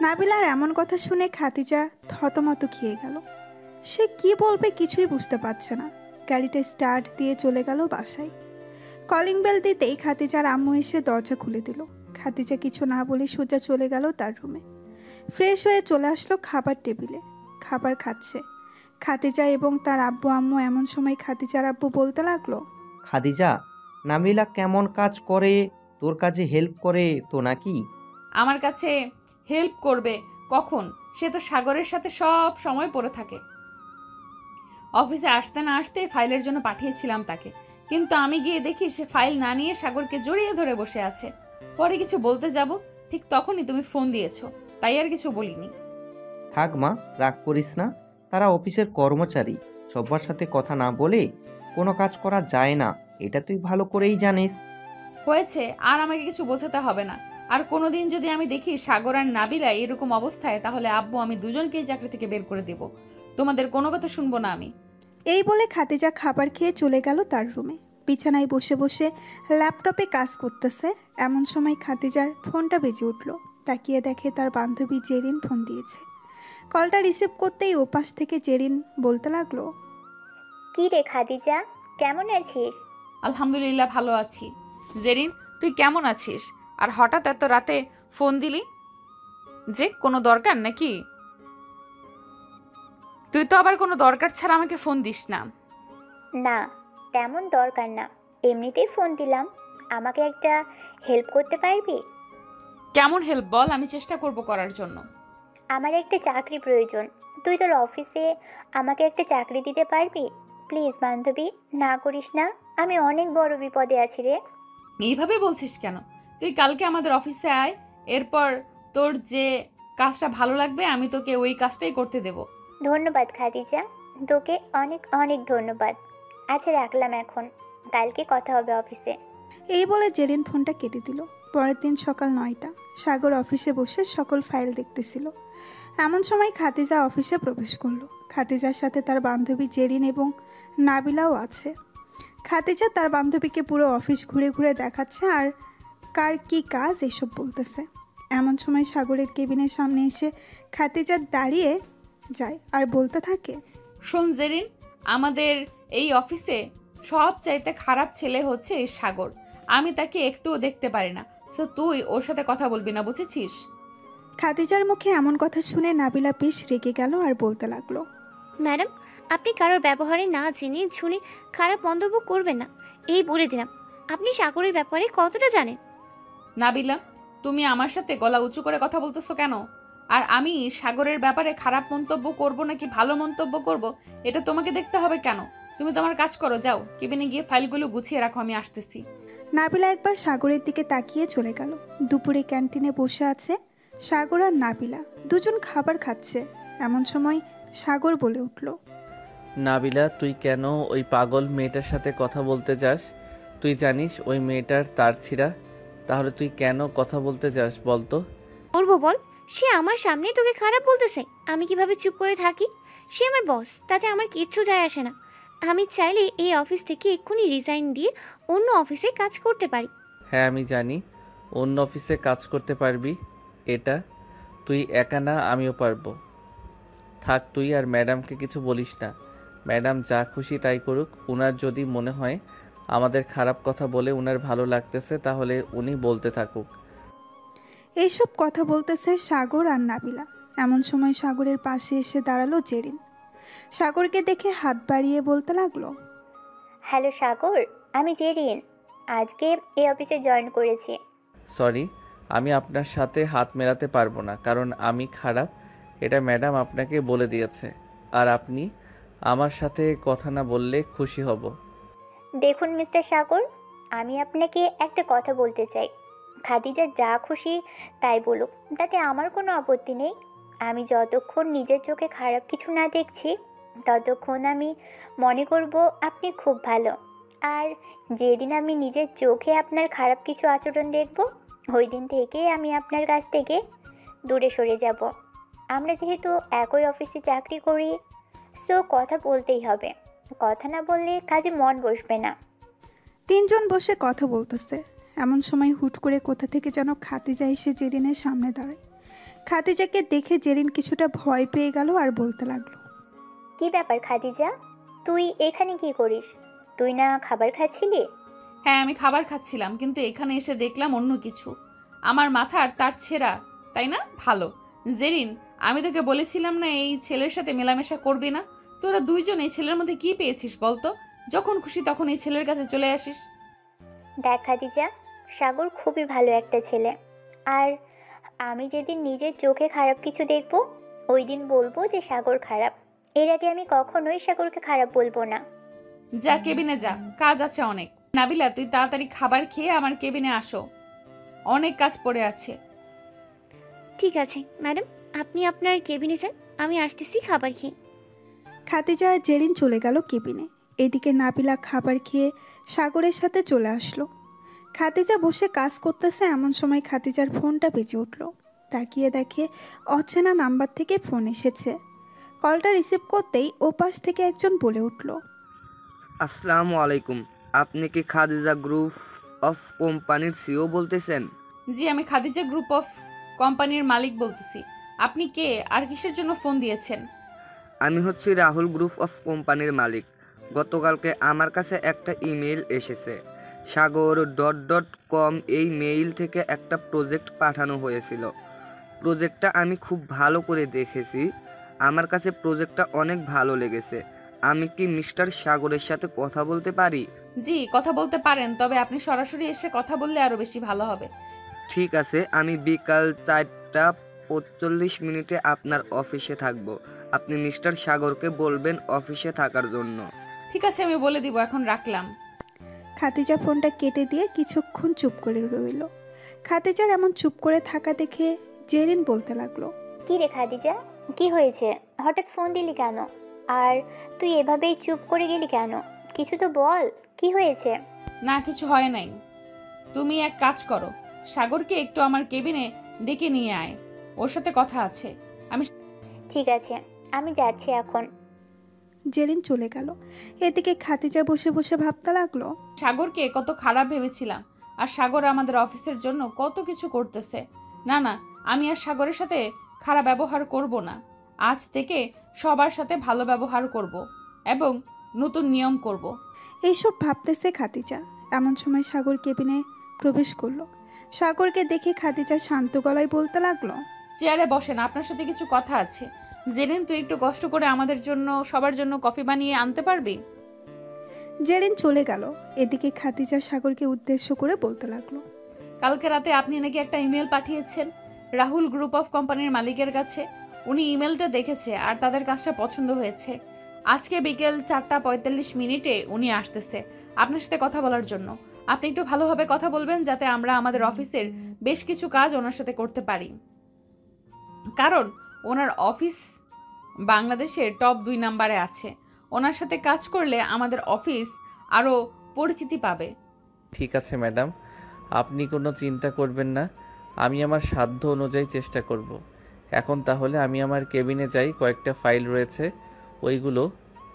নাবিলার এমন কথা শুনে খাদিজা থতমত খেয়ে গেল। সে কি বলবে কিছুই বুঝতে পারছে না। গাড়িটা স্টার্ট দিয়ে চলে গেল বাসায়। কলিং বেল দিতেই খাদিজার আম্মু এসে দরজা খুলে দিল। খাদিজা কিছু না বলে সোজা চলে গেল তার রুমে। ফ্রেশ হয়ে চলে আসলো খাবার টেবিলে, খাবার খাচ্ছে খাদিজা এবং তার আব্বু আম্মু। এমন সময় খাদিজার আব্বু বলতে লাগলো, খাদিজা, নাবিলা কেমন কাজ করে? তোর কাজে হেল্প করে তো নাকি? আমার কাছে হেল্প করবে কখন? সে তো সাগরের সাথে সব সময় পড়ে থাকে। অফিসে আসতে না আসতেই ফাইলের জন্য পাঠিয়েছিলাম তাকে, কিন্তু আমি গিয়ে দেখি সে ফাইল না নিয়ে সাগরকে জড়িয়ে ধরে বসে আছে। পরে কিছু বলতে যাব, ঠিক তখনই তুমি ফোন দিয়েছো, তাই আর কিছু বলিনি। থাক মা, রাগ করিস না। তারা অফিসের কর্মচারী, সবার সাথে কথা না বলে কোনো কাজ করা যায় না, এটা তুই ভালো করেই জানিস। হয়েছে, আর আমাকে কিছু বোঝাতে হবে না। আর কোনোদিন যদি আমি দেখি সাগর আর নাবিলা এরকম অবস্থায়, তাহলে আব্বু আমি দুজনকেই চাকরি থেকে বের করে দেব। তোমাদের কোনো কথা শুনবো না আমি। এই বলে খাদিজা খাবার খেয়ে চলে গেল তার রুমে। বিছানায় বসে বসে ল্যাপটপে কাজ করতেছে। এমন সময় খাদিজার ফোনটা বেজে উঠল। তাকিয়ে দেখে তার বান্ধবী জেরিন ফোন দিয়েছে। কলটা রিসিভ করতেই ওপাশ থেকে জেরিন বলতে লাগলো, কি রে খাদিজা, কেমন আছিস? আলহামদুলিল্লাহ ভালো আছি। জেরিন, তুই কেমন আছিস? আর হঠাৎ এত রাতে ফোন দিলি যে, কোনো দরকার নাকি? তুই তো আবার কোনো দরকার ছাড়া আমাকে ফোন দিস না। না, তেমন দরকার না, এমনিতেই ফোন দিলাম। আমাকে একটা হেল্প করতে পারবি? কেমন হেল্প বল, আমি চেষ্টা করব করার জন্য। আমার একটা চাকরি প্রয়োজন, তুই তোর অফিসে আমাকে একটা চাকরি দিতে পারবি? প্লিজ বান্ধবী, না করিস না, আমি অনেক বড় বিপদে আছি রে। এইভাবে বলছিস কেন? তুই কালকে আমাদের অফিসে আয়, এরপর তোর যে কাজটা ভালো লাগবে আমি তোকে ওই কাজটাই করতে দেব। ধন্যবাদ খাদিজা, তোকে অনেক অনেক ধন্যবাদ। আচ্ছা রাখলাম এখন, কালকে কথা হবে অফিসে। এই বলে জেরিন ফোনটা কেটে দিল। পরের দিন সকাল 9টা। সাগর অফিসে বসে সকল ফাইল দেখতেছিল। এমন সময় খাদিজা অফিসে প্রবেশ করলো। খাদিজার সাথে তার বান্ধবী জেরিন এবং নাবিলাও আছে। খাদিজা তার বান্ধবীকে পুরো অফিস ঘুরে ঘুরে দেখাচ্ছে আর কার কি কাজ এসব বলতেছে। এমন সময় সাগরের কেবিনের সামনে এসে খাদিজা দাঁড়িয়ে যায় আর বলতে থাকে, শোন জেরিন, আমাদের এই অফিসে সব চাইতে খারাপ ছেলে হচ্ছে এই সাগর। আমি তাকে একটুও দেখতে পারি না, তো তুই ওর সাথে কথা বলবি না, বুঝেছিস? খাদিজার মুখে এমন কথা শুনে নাবিলা বেশ রেগে গেল আর বলতে লাগলো, ম্যাডাম, আপনি কারোর ব্যবহারে না জেনে শুনে খারাপ মন্তব্য করবেন না, এই বলে দিলাম। আপনি সাগরের ব্যাপারে কতটা জানেন? নাবিলা, তুমি আমার সাথে গলা উঁচু করে কথা বলতেছো কেন? আর আমি সাগরের ব্যাপারে খারাপ মন্তব্য করব নাকি ভালো মন্তব্য করব, এটা তোমাকে দেখতে হবে কেন? তুমি তোমার কাজ করো, যাও কেবিনে গিয়ে ফাইলগুলো গুছিয়ে রাখো, আমি আসতেছি। নাবিলা একবার সাগরের দিকে তাকিয়ে চলে গেল। দুপুরে ক্যান্টিনে বসে আছে সাগর আর নাবিলা, দুজন খাবার খাচ্ছে। এমন সময় সাগর বলে উঠল, নাবিলা, তুই কেন ওই পাগল মেয়েটার সাথে কথা বলতে যাস? তুই জানিস ওই মেয়েটার তার ছিঁড়া, তাহলে তুই কেন কথা বলতে যাস বলতো? করবো বল, সে আমার সামনে তোকে খারাপ বলতেছে, আমি কিভাবে চুপ করে থাকি? সে আমার বস, তাতে আমার কিচ্ছু যায় আসে না। আমি চাইলে এই অফিস থেকে এক্ষুনি রিজাইন দিয়ে অন্য অফিসে কাজ করতে পারি। হ্যাঁ আমি জানি অন্য অফিসে কাজ করতে পারবি, এটা তুই একা না, আমিও পারবো। থাক, তুই আর ম্যাডামকে কিছু বলিস না। ম্যাডাম যা খুশি তাই করুক। উনার যদি মনে হয় আমাদের খারাপ কথা বলে উনার ভালো লাগতেছে, তাহলে উনি বলতে থাকুক। এইসব কথা বলতেছে সাগর আর নাবিলা। এমন সময় সাগরের পাশে এসে দাঁড়ালো জেরিন। সাগরকে দেখে হাত বাড়িয়ে বলতে লাগলো, হ্যালো সাগর, আমি জেরিন, আজকে এই অফিসে জয়েন করেছি। সরি, আমি আপনার সাথে হাত মেলাতে পারবো না, কারণ আমি খারাপ, এটা ম্যাডাম আপনাকে বলে দিয়েছে। আর আপনি আমার সাথে কথা না বললে খুশি হব। দেখুন মিস্টার সাগর, আমি আপনাকে একটা কথা বলতে চাই। খাদিজা যা খুশি তাই বলুক, তাতে আমার কোনো আপত্তি নেই। আমি যতক্ষণ নিজের চোখে খারাপ কিছু না দেখছি ততক্ষণ আমি মনে করব আপনি খুব ভালো। আর যেদিন আমি নিজের চোখে আপনার খারাপ কিছু আচরণ দেখব ওই দিন থেকে আমি আপনার কাছ থেকে দূরে সরে যাব। আমরা যেহেতু একই অফিসে চাকরি করি, সো কথা বলতেই হবে। কথা না বললে কাজে মন বসবে না। তিনজন বসে কথা বলতেছে, এমন সময় হুট করে কোথা থেকে যেন খাদিজা এসে জেরিনের সামনে দাঁড়ায়। খাদিজাকে দেখে জেরিন কিছুটা ভয় পেয়ে গেল আর বলতে লাগলো, কি ব্যাপার খাদিজা, তুই এখানে কি করিস? তুই না খাবার খাচ্ছিলি? হ্যাঁ, আমি খাবার খাচ্ছিলাম, কিন্তু এখানে এসে দেখলাম অন্য কিছু। আমার মাথার তার ছেঁড়া, তাই না? ভালো। জেরিন, আমি তোকে বলেছিলাম না এই ছেলের সাথে মেলামেশা করবি না? তোরা দুইজন এই ছেলের মধ্যে কি পেয়েছিস বলতো? যখন খুশি তখন এই ছেলের কাছে চলে আসিস। দেখ খাদিজা, সাগর খুবই ভালো একটা ছেলে। আর আমি যেদিন নিজের চোখে খারাপ কিছু দেখব ওই দিন বলবো যে সাগর খারাপ। এর আগে আমি কখনোই সাগরকে খারাপ বলবো না। যা, কেবিনে যা, কাজ আছে অনেক। নাবিলা, তুই তাড়াতাড়ি খাবার খেয়ে আমার কেবিনে আসো, অনেক কাজ পড়ে আছে। ঠিক আছে ম্যাডাম, আপনি আপনার কেবিনে যান, আমি আসতেছি খাবার খেয়ে। খাদিজা আর জেরিন চলে গেল কেবিনে। এদিকে নাবিলা খাবার খেয়ে সাগরের সাথে চলে আসলো। খাদিজা বসে কাজ করতেছে, এমন সময় খাদিজার ফোনটা বেজে উঠল। তাকিয়ে দেখে অচেনা নাম্বার থেকে ফোন এসেছে। কলটা রিসিভ করতেই ওপাশ থেকে একজন বলে উঠল, আসসালামু আলাইকুম, আপনি কি খাদিজা গ্রুপ অফ কোম্পানির সিও বলতেছেন? জি, আমি খাদিজা গ্রুপ অফ কোম্পানির মালিক বলতেছি। আপনি কে আর কিসের জন্য ফোন দিয়েছেন? আমি হচ্ছি রাহুল গ্রুপ অফ কোম্পানির মালিক। গতকালকে আমার কাছে একটা ইমেল এসেছে। সাগর.com এই মেইল থেকে একটা প্রজেক্ট পাঠানো হয়েছিল। প্রজেক্টটা আমি খুব ভালো করে দেখেছি, আমার কাছে প্রজেক্টটা অনেক ভালো লেগেছে। আমি কি মিস্টার সাগরের সাথে কথা বলতে পারি? জি, কথা বলতে পারেন, তবে আপনি সরাসরি এসে কথা বললে আরো বেশি ভালো হবে। ঠিক আছে, আমি বিকাল 4:45 আপনার অফিসে থাকব। আপনি মিস্টার সাগরকে বলবেন অফিসে থাকার জন্য। ঠিক আছে, আমি বলে দিব। এখন রাখলাম। খাদিজা ফোনটা কেটে দিয়ে কিছুক্ষণ চুপ করে রইল। খাদিজার এমন চুপ করে থাকা দেখে জেরিন বলতে লাগলো, কি রে খাদিজা, কি হয়েছে? হঠাৎ ফোন দিলি কেন? আর তুই এভাবেই চুপ করে গেলি কেন? কিছু তো বল, কি হয়েছে? না, কিছু হয় নাই। তুমি এক কাজ করো, সাগরকে একটু আমার কেবিনে ডেকে নিয়ে আয়, ওর সাথে কথা আছে। ঠিক আছে, আমি যাচ্ছি এখন। জেরিন চলে গেল। এদিকে খাদিজা বসে বসে ভাবতে লাগলো, সাগরকে কত খারাপ ভেবেছিলাম, আর সাগর আমাদের অফিসের জন্য কত কিছু করতেছে। না না, আমি আর সাগরের সাথে খারাপ ব্যবহার করব না। আজ থেকে সবার সাথে ভালো ব্যবহার করব এবং নতুন নিয়ম করব। এইসব ভাবতেছে খাদিজা। এমন সময় সাগর কেবিনে প্রবেশ করলো। সাগরকে দেখে খাদিজা শান্ত গলায় বলতে লাগলো, চেয়ারে বসেন, আপনার সাথে কিছু কথা আছে। জেরিন, তুই একটু কষ্ট করে আমাদের জন্য সবার জন্য কফি বানিয়ে আনতে পারবি? জেরিন চলে গেল। এদিকে খাদিজা সাগরকে উদ্দেশ্য করে বলতে লাগলো, কালকে রাতে আপনি নাকি একটা ইমেল পাঠিয়েছেন রাহুল গ্রুপ অফ কোম্পানির মালিকের কাছে। উনি ইমেলটা দেখেছে আর তাদের কাজটা পছন্দ হয়েছে। আজকে বিকেল 4:45 উনি আসতেছে আপনার সাথে কথা বলার জন্য। আপনি একটু ভালোভাবে কথা বলবেন যাতে আমরা আমাদের অফিসের বেশ কিছু কাজ ওনার সাথে করতে পারি, কারণ ওনার অফিস বাংলাদেশের টপ 2 নাম্বারে আছে। ওনার সাথে কাজ করলে আমাদের অফিস আরও পরিচিতি পাবে। ঠিক আছে ম্যাডাম, আপনি কোনো চিন্তা করবেন না, আমি আমার সাধ্য অনুযায়ী চেষ্টা করব। এখন তাহলে আমি আমার কেবিনে যাই, কয়েকটা ফাইল রয়েছে ওইগুলো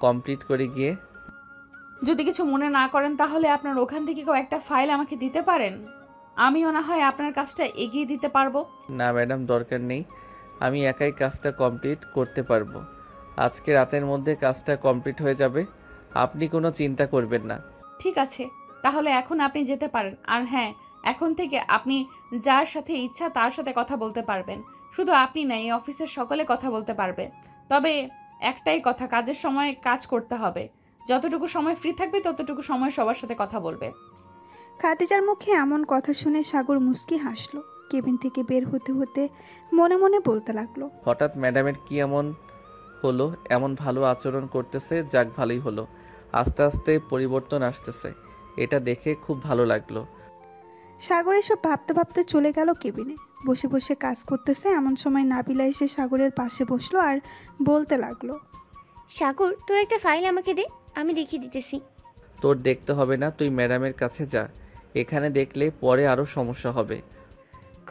কমপ্লিট করে গিয়ে। যদি কিছু মনে না করেন তাহলে আপনার ওখান থেকে কয়েকটা ফাইল আমাকে দিতে পারেন, আমিও না হয় আপনার কাজটা এগিয়ে দিতে পারবো। না ম্যাডাম, দরকার নেই, আমি একাই কাজটা কমপ্লিট করতে পারবো। আজকে রাতের মধ্যে কাজটা কমপ্লিট হয়ে যাবে, আপনি কোনো চিন্তা করবেন না। ঠিক আছে, তাহলে এখন আপনি যেতে পারেন। আর হ্যাঁ, এখন থেকে আপনি যার সাথে ইচ্ছা তার সাথে কথা বলতে পারবেন। শুধু আপনি না, এই অফিসের সকলে কথা বলতে পারবে। তবে একটাই কথা, কাজের সময় কাজ করতে হবে। যতটুকু সময় ফ্রি থাকবে ততটুকু সময় সবার সাথে কথা বলবে। খাদিজার মুখে এমন কথা শুনে সাগর মুচকি হাসলো। কেবিন থেকে বের হতে হতে মনে মনে বলতে লাগলো, হঠাৎ ম্যাডামের কি এমন হলো, এমন ভালো আচরণ করতেছে, যাক ভালোই হলো। আস্তে আস্তে পরিবর্তন আসতেছে, এটা দেখে খুব ভালো লাগলো। সাগর এসব ভাবতে ভাবতে চলে গেল কেবিনে। বসে বসে কাজ করতেছে এমন সময় নাবিলা এসে সাগরের পাশে বসলো আর বলতে লাগলো, সাগর, তোর একটা ফাইল আমাকে দে, আমি দেখিয়ে দিতেছি। তোর দেখতে হবে না, তুই ম্যাডামের কাছে যা। এখানে দেখলে পরে আরও সমস্যা হবে।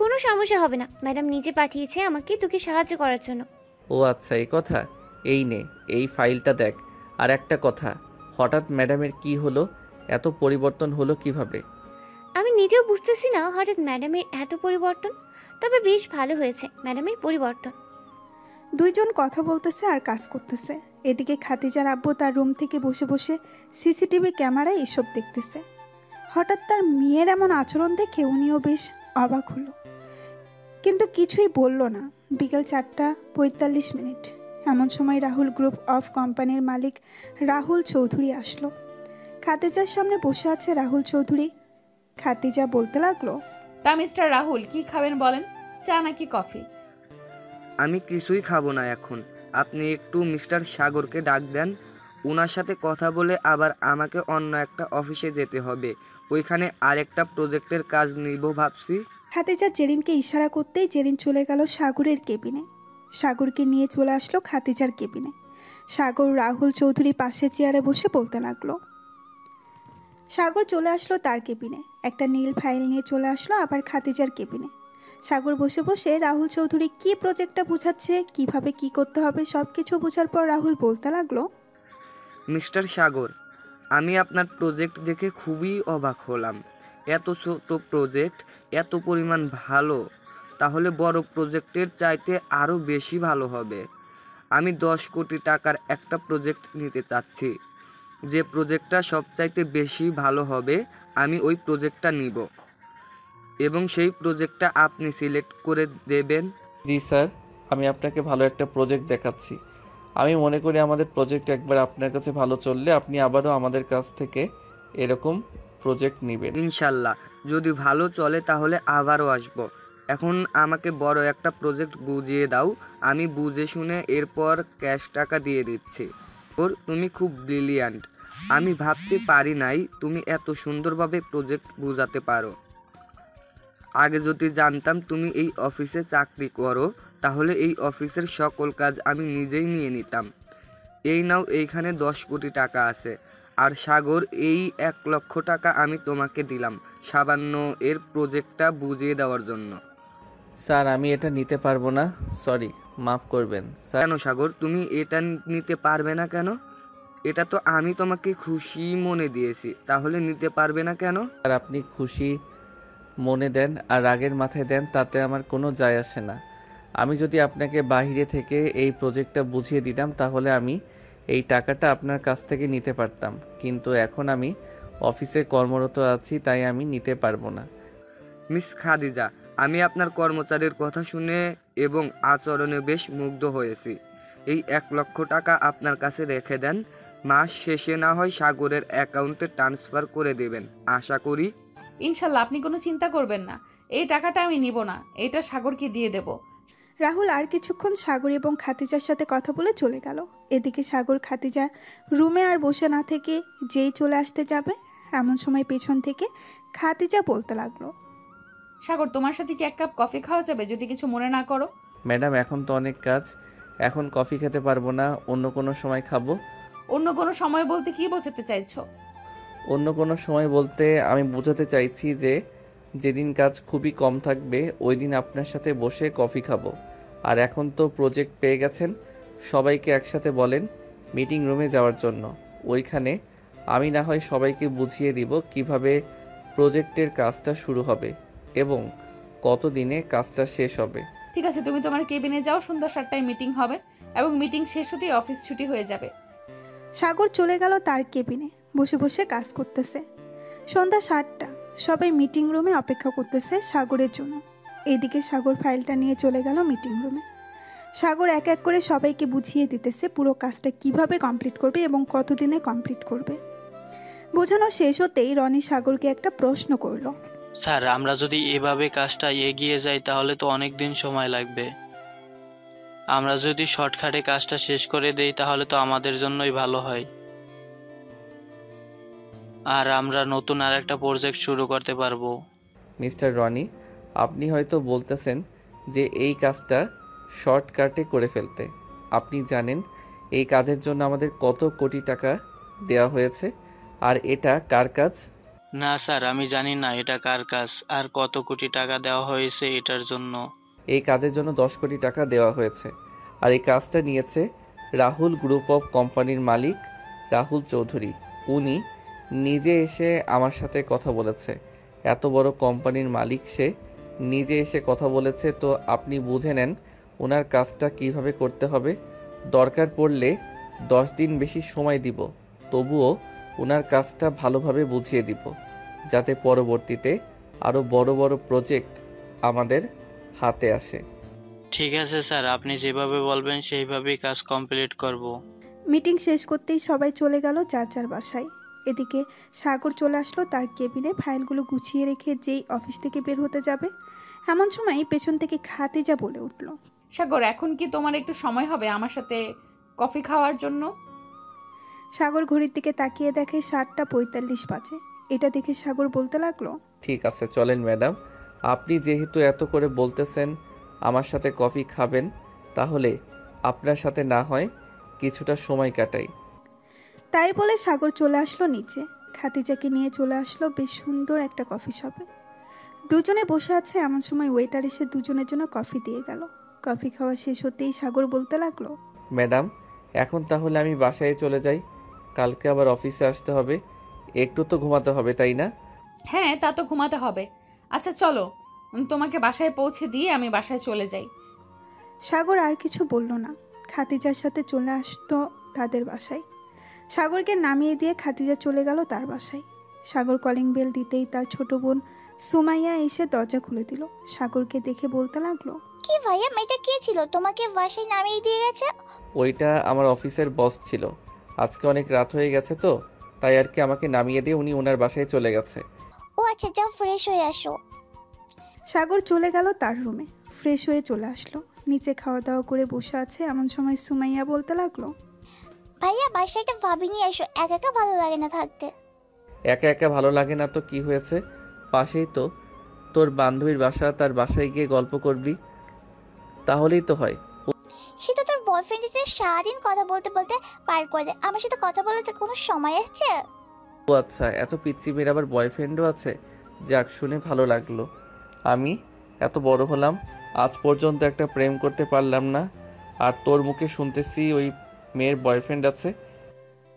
কোনো সমস্যা হবে না, ম্যাডাম নিজে পাঠিয়েছে আমাকে তোকে সাহায্য করার জন্য। ও আচ্ছা, এই কথা। এই নে, এই ফাইলটা দেখ। আর একটা কথা, হঠাৎ ম্যাডামের কি হলো, এত পরিবর্তন হলো কিভাবে? আমি নিজেও বুঝতেছি না হঠাৎ ম্যাডামের এত পরিবর্তন, তবে বেশ ভালো হয়েছে ম্যাডামের পরিবর্তন। দুইজন কথা বলতেছে আর কাজ করতেছে। এদিকে খাদিজার আব্বু তার রুম থেকে বসে বসে সিসিটিভি ক্যামেরায় এসব দেখতেছে। হঠাৎ তার মেয়ের এমন আচরণ দেখে উনিও বেশ অবাক হলো, কিন্তু কিছুই বলল না। বিকেল 4:45। এমন সময় রাহুল গ্রুপ অফ কোম্পানির মালিক রাহুল চৌধুরী আসলো। খাদিজার সামনে বসে আছে রাহুল চৌধুরী। খাদিজা বলতে লাগলো, তা মিস্টার রাহুল, কি খাবেন বলেন, চা নাকি কফি? আমি কিছুই খাবো না এখন। আপনি একটু মিস্টার সাগরকে ডাক দেন, ওনার সাথে কথা বলে আবার আমাকে অন্য একটা অফিসে যেতে হবে, ওইখানে আরেকটা প্রজেক্টের কাজ নিব ভাবছি। খাদিজা জেরিনকে ইশারা করতেই জেরিন চলে গেল সাগরের কেবিনে। সাগরকে নিয়ে চলে আসলো খাদিজার কেবিনে। সাগর রাহুল চৌধুরী পাশের চেয়ারে বসে বলতে লাগলো। সাগর চলে আসলো তার কেবিনে, একটা নীল ফাইল নিয়ে চলে আসলো আবার খাদিজার কেবিনে। সাগর বসে বসে রাহুল চৌধুরী কি প্রজেক্টটা বুঝাচ্ছে, কিভাবে কি করতে হবে সব কিছু বোঝার পর রাহুল বলতে লাগলো, মিস্টার সাগর, আমি আপনার প্রজেক্ট দেখে খুবই অবাক হলাম। এত ছোট প্রজেক্ট, এত পরিমাণ ভালো, তাহলে বড় প্রজেক্টের চাইতে আরও বেশি ভালো হবে। আমি 10 কোটি টাকার একটা প্রজেক্ট নিতে চাচ্ছি। যে প্রজেক্টটা সবচাইতে বেশি ভালো হবে আমি ওই প্রজেক্টটা নিব, এবং সেই প্রজেক্টটা আপনি সিলেক্ট করে দেবেন। জি স্যার, আমি আপনাকে ভালো একটা প্রজেক্ট দেখাচ্ছি। আমি মনে করি আমাদের প্রজেক্ট একবার আপনার কাছে ভালো চললে আপনি আবারও আমাদের কাছ থেকে এরকম প্রজেক্ট নেবেন। ইনশাল্লাহ, যদি ভালো চলে তাহলে আবারও আসব। এখন আমাকে বড় একটা প্রজেক্ট বুঝিয়ে দাও, আমি বুঝে শুনে এরপর ক্যাশ টাকা দিয়ে দিচ্ছি। ওর তুমি খুব ব্রিলিয়ান্ট, আমি ভাবতে পারি নাই তুমি এত সুন্দরভাবে প্রজেক্ট বুঝাতে পারো। আগে যদি জানতাম তুমি এই অফিসে চাকরি করো, তাহলে এই অফিসের সকল কাজ আমি নিজেই নিয়ে নিতাম। এই নাও, এইখানে 10 কোটি টাকা আছে, আর সাগর এই 1 লক্ষ টাকা আমি তোমাকে দিলাম সামান্য এর প্রজেক্টটা বুঝিয়ে দেওয়ার জন্য। স্যার, আমি এটা নিতে পারবো না, সরি, মাফ করবেন স্যার। কেন সাগর, তুমি এটা নিতে পারবে না কেন? এটা তো আমি তোমাকে খুশি মনে দিয়েছি, তাহলে নিতে পারবে না কেন? আর আপনি খুশি মনে দেন আর রাগের মাথায় দেন, তাতে আমার কোনো যায় আসে না। আমি যদি আপনাকে বাইরে থেকে এই প্রজেক্টটা বুঝিয়ে দিতাম তাহলে আমি এই টাকাটা আপনার কাছ থেকে নিতে পারতাম, কিন্তু এখন আমি অফিসে কর্মরত আছি, তাই আমি নিতে পারবো না। মিস খাদিজা, আমি আপনার কর্মচারীর কথা শুনে এবং আচরণে বেশ মুগ্ধ হয়েছি। এই 1 লক্ষ টাকা আপনার কাছে রেখে দেন, মাস শেষে না হয় সাগরের অ্যাকাউন্টে ট্রান্সফার করে দেবেন আশা করি। ইনশাল্লাহ, আপনি কোনো চিন্তা করবেন না, এই টাকাটা আমি নিব না, এটা সাগরকে দিয়ে দেব। রাহুল আর কিছুক্ষণ সাগর এবং খাদিজার সাথে কথা বলে চলে গেল। এদিকে সাগর খাদিজা রুমে আর বসে না থেকে যেই চলে আসতে যাবে, এমন সময় পেছন থেকে খাদিজা বলতে লাগলো, সাগর, তোমার সাথে কি 1 কাপ কফি খাওয়া যাবে, যদি কিছু মনে না করো? ম্যাডাম, এখন তো অনেক কাজ, এখন কফি খেতে পারবো না, অন্য কোনো সময় খাবো। অন্য কোনো সময় বলতে কি বোঝাতে চাইছো? অন্য কোনো সময় বলতে আমি বোঝাতে চাইছি যে যেদিন কাজ খুবই কম থাকবে ওই দিন আপনার সাথে বসে কফি খাবো। আর এখন তো প্রজেক্ট পেয়ে গেছেন, সবাইকে একসাথে বলেন মিটিং রুমে যাওয়ার জন্য। ওইখানে আমি না হয় সবাইকে বুঝিয়ে দিব কিভাবে প্রজেক্টের কাজটা শুরু হবে এবং কত দিনে কাজটা শেষ হবে। ঠিক আছে, তুমি তোমার কেবিনে যাও, সন্ধ্যা 7টায় মিটিং হবে এবং মিটিং শেষ হতেই অফিস ছুটি হয়ে যাবে। সাগর চলে গেল তার কেবিনে, বসে বসে কাজ করতেছে। সন্ধ্যা 7টা, সবাই মিটিং রুমে অপেক্ষা করতেছে সাগরের জন্য। এদিকে সাগর ফাইলটা নিয়ে চলে গেল মিটিং রুমে। সাগর এক এক করে সবাইকে বুঝিয়ে দিতেছে পুরো কাজটা কিভাবে কমপ্লিট করবে এবং কতদিনে কমপ্লিট করবে। বোঝানো শেষ হতেই রনি সাগরকে একটা প্রশ্ন করলো। স্যার, আমরা যদি এভাবে কাজটা এগিয়ে যাই তাহলে তো অনেক দিন সময় লাগবে। আমরা যদি শর্টকাটে কাজটা শেষ করে দেই তাহলে তো আমাদের জন্যই ভালো হয়, আর আমরা নতুন আর একটা প্রজেক্ট শুরু করতে পারবো। মিস্টার রনি, আপনি হয়তো বলতেছেন যে এই কাজটা শর্টকাটে করে ফেলতে। আপনি জানেন এই কাজের জন্য আমাদের কত কোটি টাকা দেওয়া হয়েছে, আর এটা কার কাজ? না স্যার, আমি জানি না এটা কার কাজ আর কত কোটি টাকা দেওয়া হয়েছে এটার জন্য। এই কাজের জন্য 10 কোটি টাকা দেওয়া হয়েছে, আর এই কাজটা নিয়েছে রাহুল গ্রুপ অফ কোম্পানির মালিক রাহুল চৌধুরী। উনি নিজে এসে আমার সাথে কথা বলেছে। এত বড় কোম্পানির মালিক, সে নিজে এসে কথা বলেছে, তো আপনি বুঝে নেন ওনার কাজটা কিভাবে করতে হবে। দরকার পড়লে 10 দিন বেশি সময় দিব, তবুও ওনার কাজটা ভালোভাবে বুঝিয়ে দিব, যাতে পরবর্তীতে আরও বড় বড় প্রজেক্ট আমাদের হাতে আসে। ঠিক আছে স্যার, আপনি যেভাবে বলবেন সেইভাবেই কাজ কমপ্লিট করব। মিটিং শেষ করতেই সবাই চলে গেল যার যার বাসায়। এদিকে সাগর চলে আসলো তার কেবিনে ফাইলগুলো গুছিয়ে রেখে যেই অফিস থেকে বের হতে যাবে, এমন সময় পেছন থেকে খাতিজা বলে উঠল, সাগর, এখন কি তোমার একটু সময় হবে আমার সাথে কফি খাওয়ার জন্য? সাগর ঘড়ির দিকে তাকিয়ে দেখে 7:45 বাজে। এটা দেখে সাগর বলতে লাগলো, ঠিক আছে, চলেন ম্যাডাম। আপনি যেহেতু এত করে বলতেছেন আমার সাথে কফি খাবেন, তাহলে আপনার সাথে না হয় কিছুটা সময় কাটাই। তাই বলে সাগর চলে আসলো নিচে। খাতিজাকে নিয়ে চলে আসলো বেশ সুন্দর একটা কফি শপে। দুজনে বসে আছে, এমন সময় ওয়েটার এসে দুজনের জন্য কফি দিয়ে গেল। কফি খাওয়া শেষ হতেই সাগর বলতে লাগলো, ম্যাডাম, এখন তাহলে আমি বাসায় চলে যাই। কালকে আবার অফিসে আসতে হবে, একটু তো ঘুমাতে হবে, তাই না? হ্যাঁ, তা তো ঘুমাতে হবে। আচ্ছা চলো, তোমাকে বাসায় পৌঁছে দিয়ে আমি বাসায় চলে যাই। সাগর আর কিছু বলল না, খাতিজার সাথে চলে আসতো তাদের বাসায়। সাগরকে নামিয়ে দিয়ে খাতিজা চলে গেল তার বাসায়। সাগর কলিং বেল দিতেই তার ছোট বোন সুমাইয়া এসে দরজা খুলে দিল। সাগরকে দেখে বলতে লাগলো, কি ভাইয়া, মেয়েটা কে ছিল তোমাকে বাসায় নামিয়ে দিয়ে গেছে? ওইটা আমার অফিসের বস ছিল। আজকে অনেক রাত হয়ে গেছে তো, তাই আর কি আমাকে নামিয়ে দিয়ে উনি ওনার বাসায় চলে গেছে। ও আচ্ছা, যাও ফ্রেশ হয়ে আসো। সাগর চলে গেল তার রুমে, ফ্রেশ হয়ে চলে আসলো। নিচে খাওয়া দাওয়া করে বসে আছে, এমন সময় সুমাইয়া বলতে লাগলো, ভাইয়া বাসায় একটা ভাবি নিয়ে এসো, একা একা ভালো লাগে না থাকতে। একা একা ভালো লাগে না তো কি হয়েছে? পাশেই তো তোর বান্ধবীর বাসা, তার বাসায় গিয়ে গল্প করবি, তাহলেই তো হয়। সে তো তোর বয়ফ্রেন্ডের সাথে সারাদিন কথা বলতে বলতে পার করে দেয়, আমার সাথে কথা বলতে কোনো সময় আসছে? ও আচ্ছা, এত পিচ্ছি মেয়ের আবার বয়ফ্রেন্ডও আছে? যাক, শুনে ভালো লাগলো। আমি এত বড় হলাম, আজ পর্যন্ত একটা প্রেম করতে পারলাম না, আর তোর মুখে শুনতেছি ওই মেয়ের বয়ফ্রেন্ড আছে।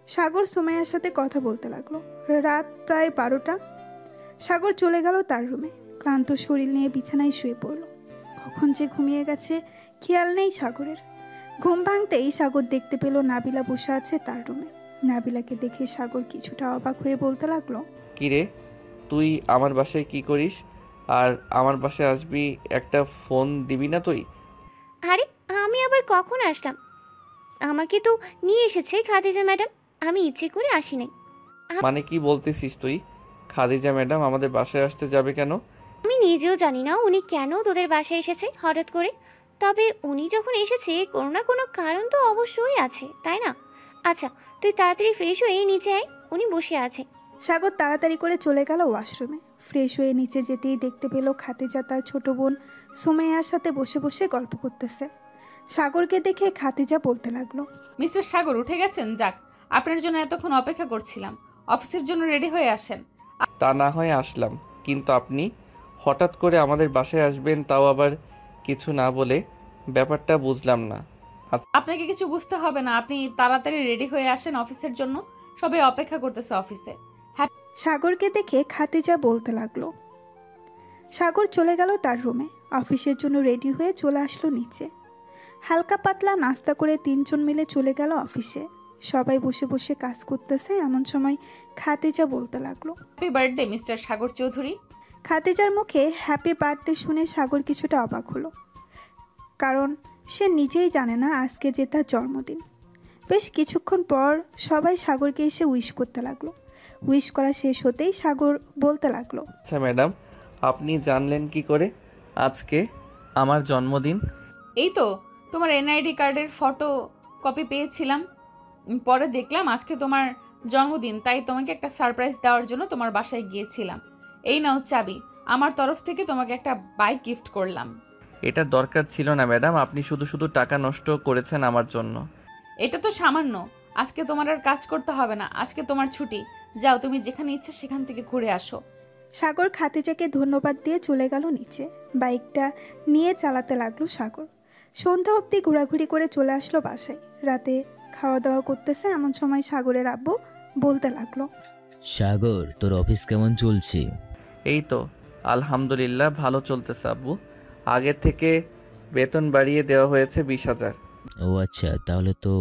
সাগর সুমাইয়ার সাথে কথা বলতে লাগলো। রাত প্রায় 12টা। সাগর চলে গেল তার রুমে, ক্লান্ত শরীর নিয়ে বিছানায় শুয়ে পড়ল। কখন যে ঘুমিয়ে গেছে খেয়াল নেই সাগরের। ঘুম ভাঙতেই সাগর দেখতে পেল নাবিলা বসে আছে তার রুমে। নাবিলাকে দেখে সাগর কিছুটা অবাক হয়ে বলতে লাগলো, কিরে, তুই আমার বাসায় কি করিস? আর আমার বাসায় আসবি, একটা ফোন দিবি না তুই? আরে আমি আবার কখন আসলাম? আমাকে তো নিয়ে এসেছে খাদিজা ম্যাডাম, আমি ইচ্ছে করে আসি নাই। মানে কি বলতেছিস তুই? খাদিজা ম্যাডাম আমাদের বাসায় আসতে যাবে কেন? আমি নিজেও জানি না উনি কেন তোদের বাসায় এসেছে হঠাৎ করে, তবে উনি যখন এসেছে কোনো না কোনো কারণ তো অবশ্যই আছে, তাই না? আচ্ছা তুই তাড়াতাড়ি ফ্রেশ হয়ে নিচে আয়, উনি বসে আছে। সাগর তাড়াতাড়ি করে চলে গেল ওয়াশরুমে। ফ্রেশ হয়ে নিচে যেতেই দেখতে পেল খাতিজা তার ছোট বোন সুমাইয়ার সাথে বসে বসে গল্প করতেছে। সাগরকে দেখে খাতিজা বলতে লাগলো, মিস্টার সাগর উঠে গেছেন? যাক, আপনার জন্য এতক্ষণ অপেক্ষা করছিলাম। অফিসের জন্য রেডি হয়ে আসেন। তা না হয় আসলাম, কিন্তু আপনি হঠাৎ করে আমাদের বাসায় আসবেন, তাও আবার কিছু না বলে, ব্যাপারটা বুঝলাম না। আপনাকে কিছু বুঝতে হবে না, আপনি তাড়াতাড়ি রেডি হয়ে আসেন অফিসের জন্য, সবাই অপেক্ষা করতেছে অফিসে। সাগরকে দেখে খাতিজা বলতে লাগলো। সাগর চলে গেল তার রুমে, অফিসের জন্য রেডি হয়ে চলে আসলো নিচে। হালকা পাতলা নাস্তা করে তিনজন মিলে চলে গেল অফিসে। সবাই বসে বসে কাজ করতেছে, এমন সময় খাতিজা বলতে লাগলো, হ্যাপি বার্থডে মিস্টার সাগর চৌধুরী। খাতিজার মুখে হ্যাপি বার্থডে শুনে সাগর কিছুটা অবাক হলো, কারণ সে নিজেই জানে না আজকে যে তার জন্মদিন। বেশ কিছুক্ষণ পর সবাই সাগরকে এসে উইশ করতে লাগলো। উইশ করা শেষ হতেই সাগর বলতে লাগলো, আচ্ছা ম্যাডাম, আপনি জানলেন কি করে আজকে আমার জন্মদিন? এই তো তোমার এনআইডি কার্ডের ফটো কপি পেয়েছিলাম, পরে দেখলাম আজকে তোমার জন্মদিন, তাই তোমাকে একটা সারপ্রাইজ দেওয়ার জন্য তোমার বাসায় গিয়েছিলাম। এই নাও চাবি, আমার তরফ থেকে তোমাকে একটা বাইক গিফট করলাম। এটা দরকার ছিল না ম্যাডাম, আপনি শুধু শুধু টাকা নষ্ট করেছেন আমার জন্য। এটা তো সামান্য, আজকে তোমার আর কাজ করতে হবে না, আজকে তোমার ছুটি, যাও তুমি যেখানে ইচ্ছা সেখান থেকে ঘুরে আসো। সাগর খাদিজাকে ধন্যবাদ দিয়ে চলে গেল নিচে। বাইকটা নিয়ে চালাতে লাগলো সাগর। সন্ধ্যা অবধি ঘোরাঘুরি করে চলে আসলো বাসায়। রাতে খাওয়া দাওয়া করতেছে এমন সময় সাগরের আব্বু বলতে লাগলো, সাগর, তোর অফিস কেমন চলছে? এই তো আলহামদুলিল্লাহ ভালো চলতেছে আব্বু, আগের থেকে বেতন বাড়িয়ে দেওয়া হয়েছে 20,000। ও আচ্ছা, তাহলে তো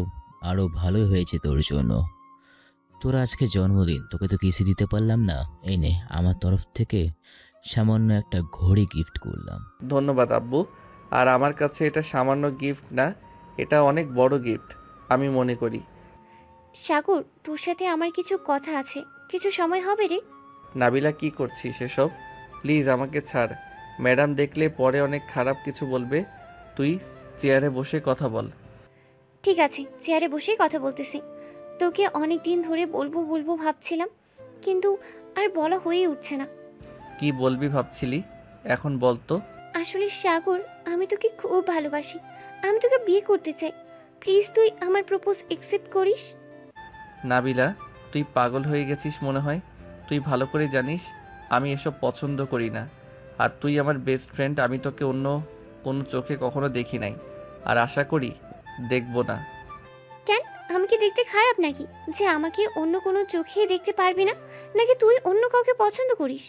আরও ভালোই হয়েছে তোর জন্য। তোর আজকে জন্মদিন, তোকে তো কিছু দিতে পারলাম না। এই নে, আমার তরফ থেকে সামান্য একটা ঘড়ি গিফট করলাম। ধন্যবাদ আব্বু, আর আমার কাছে এটা সামান্য গিফট না, এটা অনেক বড় গিফট আমি মনে করি। সাগর, তোর সাথে আমার কিছু কথা আছে, কিছু সময় হবে রে? নাবিলা, কি করছিস এসব? প্লিজ আমাকে ছাড়, ম্যাডাম দেখলে পরে অনেক খারাপ কিছু বলবে। তুই চেয়ারে বসে কথা বল। ঠিক আছে, চেয়ারে বসেই কথা বলতেছি। তোকে অনেক দিন ধরে বলবো বলবো ভাবছিলাম, কিন্তু আর বলা হয়ে উঠছে না। কি বলবি ভাবছিলি, এখন বল তো। আসলে সাগর, আমি তোকে খুব ভালোবাসি, আমি তোকে বিয়ে করতে চাই। প্লিজ তুই আমার প্রপোজ অ্যাকসেপ্ট করিস। নাবিলা, তুই পাগল হয়ে গেছিস মনে হয়। তুই ভালো করে জানিস আমি এসব পছন্দ করি না, আর তুই আমার বেস্ট ফ্রেন্ড, আমি তোকে অন্য কোনো চোখে কখনো দেখি নাই, আর আশা করি দেখব না। কেন, আমি কি দেখতে খারাপ নাকি যে আমাকে অন্য কোনো চোখে দেখতে পারবি না? নাকি তুই অন্য কাউকে পছন্দ করিস?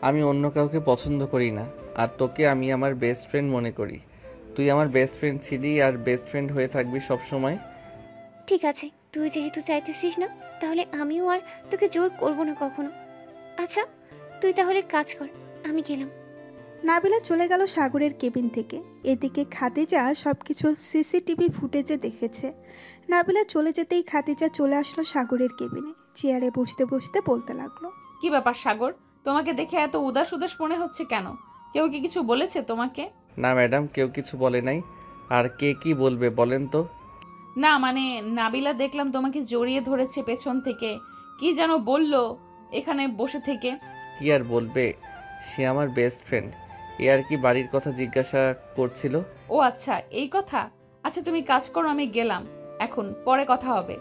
আমি অন্য কাউকে পছন্দ করি না, আর তোকে আমি আমার বেস্ট ফ্রেন্ড মনে করি। তুই আমার বেস্ট ফ্রেন্ড ছিলি আর বেস্ট ফ্রেন্ড হয়ে থাকবি সব সময়। ঠিক আছে, তুই যেহেতু চাইতেছিস না, তাহলে আমিও আর তোকে জোর করব না কখনো। আচ্ছা, তুই তাহলে কাজ কর, আমি গেলাম। নাবিলা চলে গেল সাগরের কেবিন থেকে। এদিকে খাদিজা সবকিছু সিসিটিভি ফুটেজে দেখেছে। নাবিলা চলে যেতেই খাদিজা চলে আসলো সাগরের কেবিনে। চেয়ারে বসতে বসতে বলতে লাগলো, কি ব্যাপার সাগর, তোমাকে দেখে এত উদাস উদাস মনে হচ্ছে কেন? কেউ কি কিছু বলেছে তোমাকে? না ম্যাডাম, কেউ কিছু বলে নাই। আর কে কি বলবে বলেন তো? না মানে নাবিলা দেখলাম তোমাকে জড়িয়ে ধরেছে পেছন থেকে, কি যেন বললো এখানে বসে থেকে। কি আর বলবে, সে আমার বেস্ট ফ্রেন্ড, এ আর কি বাড়ির কথা জিজ্ঞাসা করছিল। ও আচ্ছা, এই কথা। আচ্ছা তুমি কাজ করো, আমি গেলাম, এখন পরে কথা হবে।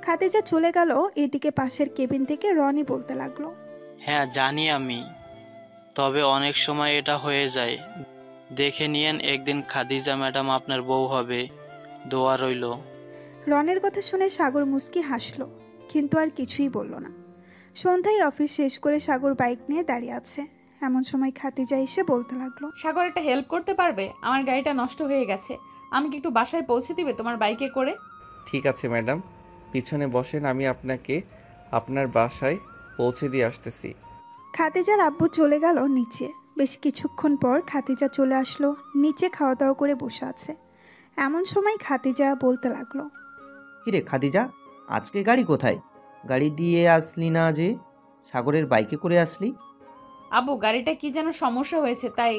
খাদিজা চলে গেল। এদিকে পাশের কেবিন থেকে রনি বলতে লাগলো, হ্যাঁ জানি আমি, তবে অনেক সময় এটা হয়ে যায়। দেখে নিয়েন, একদিন খাদিজা ম্যাডাম আপনার বউ হবে, দোয়া রইল। রনের কথা শুনে সাগর মুচকি হাসলো, কিন্তু আর কিছুই বলল না। সন্ধ্যায় অফিস শেষ করে সাগর বাইক নিয়ে দাঁড়িয়ে আছে। এমন সময় খাদিজা এসে বলতে লাগলো, সাগর একটা হেল্প করতে পারবে? আমার গাড়িটা নষ্ট হয়ে গেছে, আমাকে একটু বাসায় পৌঁছে দিবে তোমার বাইকে করে? ঠিক আছে ম্যাডাম, পিছনে বসেন, আমি আপনাকে আপনার বাসায় পৌঁছে দিয়ে আসতেছি। খাদিজার আব্বু চলে গেল নিচে। বেশ কিছুক্ষণ পর খাদিজা চলে আসলো, নিচে খাওয়া দাওয়া করে বসে আছে। এমন সময় খাদিজা বলতে লাগলো, কিরে খাদিজা, আজকে গাড়ি কোথায়? গাড়ি দিয়ে আসলি না যে, সাগরের বাইকে করে আসলি? আব্বু, গাড়িটা কি যেন সমস্যা হয়েছে, তাই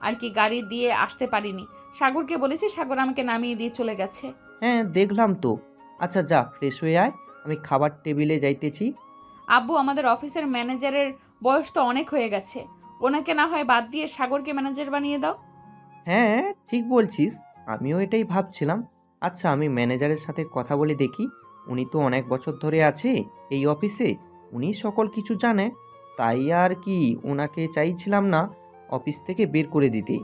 আর কি গাড়ি দিয়ে আসতে পারিনি। সাগরকে বলেছি, সাগর আমাকে নামিয়ে দিয়ে চলে গেছে। হ্যাঁ দেখলাম তো। আচ্ছা যা, ফ্রেশ হয়ে আয়, আমি খাবার টেবিলে যাইতেছি। আব্বু, আমাদের অফিসের ম্যানেজারের বয়স তো অনেক হয়ে গেছে, ওনাকে না হয় বাদ দিয়ে সাগরকে ম্যানেজার বানিয়ে দাও। হ্যাঁ ঠিক বলছিস, আমিও এটাই ভাবছিলাম। আচ্ছা আমি ম্যানেজারের সাথে কথা বলে দেখি, উনি তো অনেক বছর ধরে আছে এই অফিসে, উনি সকল কিছু জানে। তাই আর কি ওনাকে চাইছিলাম না অফিস থেকে বের করে দিতে।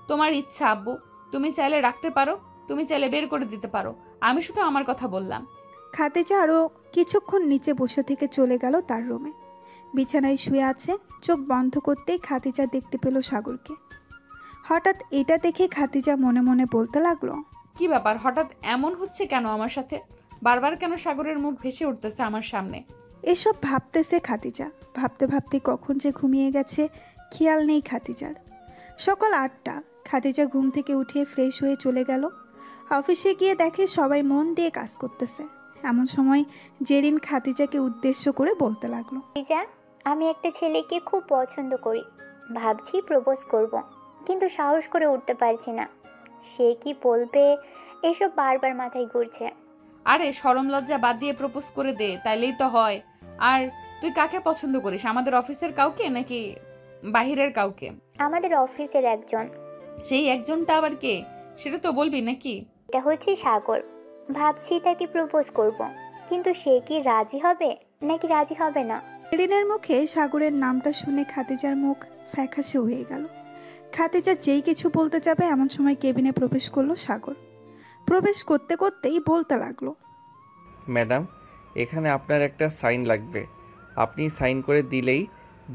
তোমার ইচ্ছা আব্বু, তুমি চাইলে রাখতে পারো, তুমি চাইলে বের করে দিতে পারো, আমি শুধু আমার কথা বললাম। খাদিজা আরও কিছুক্ষণ নিচে বসে থেকে চলে গেল তার রুমে। বিছানায় শুয়ে আছে। চোখ বন্ধ করতেই খাদিজা দেখতে পেল সাগরকে। হঠাৎ এটা দেখে খাদিজা মনে মনে বলতে লাগলো, কি ব্যাপার, হঠাৎ এমন হচ্ছে কেন আমার সাথে? বারবার কেন সাগরের মুখ ভেসে উঠতেছে আমার সামনে? এসব ভাবতেছে খাদিজা। ভাবতে ভাবতে কখন যে ঘুমিয়ে গেছে খেয়াল নেই খাদিজার। সকাল 8টা। খাদিজা ঘুম থেকে উঠে ফ্রেশ হয়ে চলে গেল। অফিসে গিয়ে দেখে সবাই মন দিয়ে কাজ করতেছে। এমন সময় জেরিন খাদিজাকে উদ্দেশ্য করে বলতে লাগলো, খাদিজা, আমি একটা ছেলেকে খুব পছন্দ করি, ভাবছি প্রপোজ করব, কিন্তু সাহস করে উঠতে পারছি না। সে কি বলবে এসব বারবার মাথায় ঘুরছে। আরে শরম লজ্জা বাদ দিয়ে প্রপোজ করে দে, তাইলেই তো হয়। আর তুই কাকে পছন্দ করিস, আমাদের অফিসের কাউকে নাকি বাহিরের কাউকে? আমাদের অফিসের একজন। সেই একজনটা আবার কে, সেটা তো বলবি নাকি? এটা হচ্ছে সাগর। ভাবছি তাকে প্রপোজ করব, কিন্তু সে কি রাজি হবে নাকি রাজি হবে না। জেরিনের মুখে সাগরের নামটা শুনে খাদিজার মুখ ফ্যাকাশে হয়ে গেল। খাদিজা যেই কিছু বলতে যাবে এমন সময় কেবিনে প্রবেশ করলো সাগর। প্রবেশ করতে করতেই বলতে লাগলো, ম্যাডাম, এখানে আপনার একটা সাইন লাগবে। আপনি সাইন করে দিলেই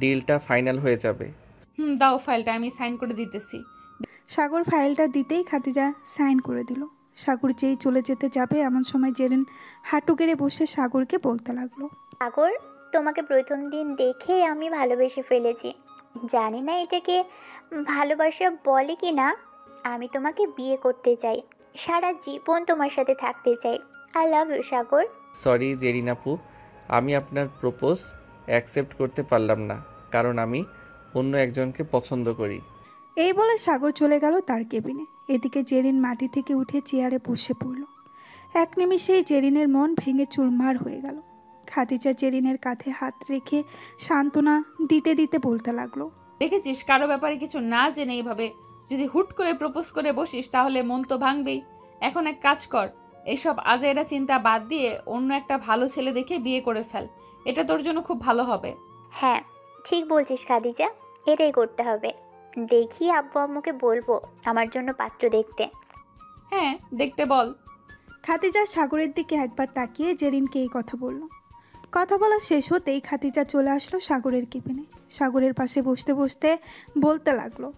ডিলটা ফাইনাল হয়ে যাবে। দাও ফাইলটা, আমি সাইন করে দিতেছি। সাগর ফাইলটা দিতেই খাদিজা সাইন করে দিল। সাগর যেই চলে যেতে যাবে এমন সময় জেরিন হাঁটু গেড়ে বসে সাগরকে বলতে লাগলো, সাগর, তোমাকে প্রথম দিন দেখেই আমি ভালোবেসে ফেলেছি। জানি না এটাকে ভালোবাসা বলে কি না। আমি তোমাকে বিয়ে করতে চাই, সারা জীবন তোমার সাথে থাকতে চাই। I love you Sagar. Sorry Jerin আপু, আমি আপনার প্রপোজ অ্যাকসেপ্ট করতে পারলাম না, কারণ আমি অন্য একজনকে পছন্দ করি। এই বলে সাগর চলে গেল তার কেবিনে। এদিকে জেরিন মাটি থেকে উঠে চেয়ারে বসে পড়ল। এক নিমিষেই জেরিনের মন ভেঙে চুরমার হয়ে গেল। খাদিজা জেরিনের কাঁধে হাত রেখে সান্ত্বনা দিতে দিতে বলতে লাগলো, দেখেছিস, কারো ব্যাপারে কিছু না জেনে এইভাবে যদি হুট করে প্রপোজ করে বসিস তাহলে মন তো ভাঙবেই। এখন এক কাজ কর, এইসব আজাইরা চিন্তা বাদ দিয়ে অন্য একটা ভালো ছেলে দেখে বিয়ে করে ফেল, এটা তোর জন্য খুব ভালো হবে। হ্যাঁ, ঠিক বলছিস খাদিজা, এটাই করতে হবে। দেখি আব্বু আম্মুকে বলবো আমার জন্য পাত্র দেখতে। হ্যাঁ, দেখতে বল। খাদিজা সাগরের দিকে একবার তাকিয়ে জেরিনকে এই কথা বলল। কথা বলা শেষ হতেই খাদিজা চলে আসলো সাগরের কেবিনে। সাগরের পাশে বসতে বসতে বলতে লাগলো,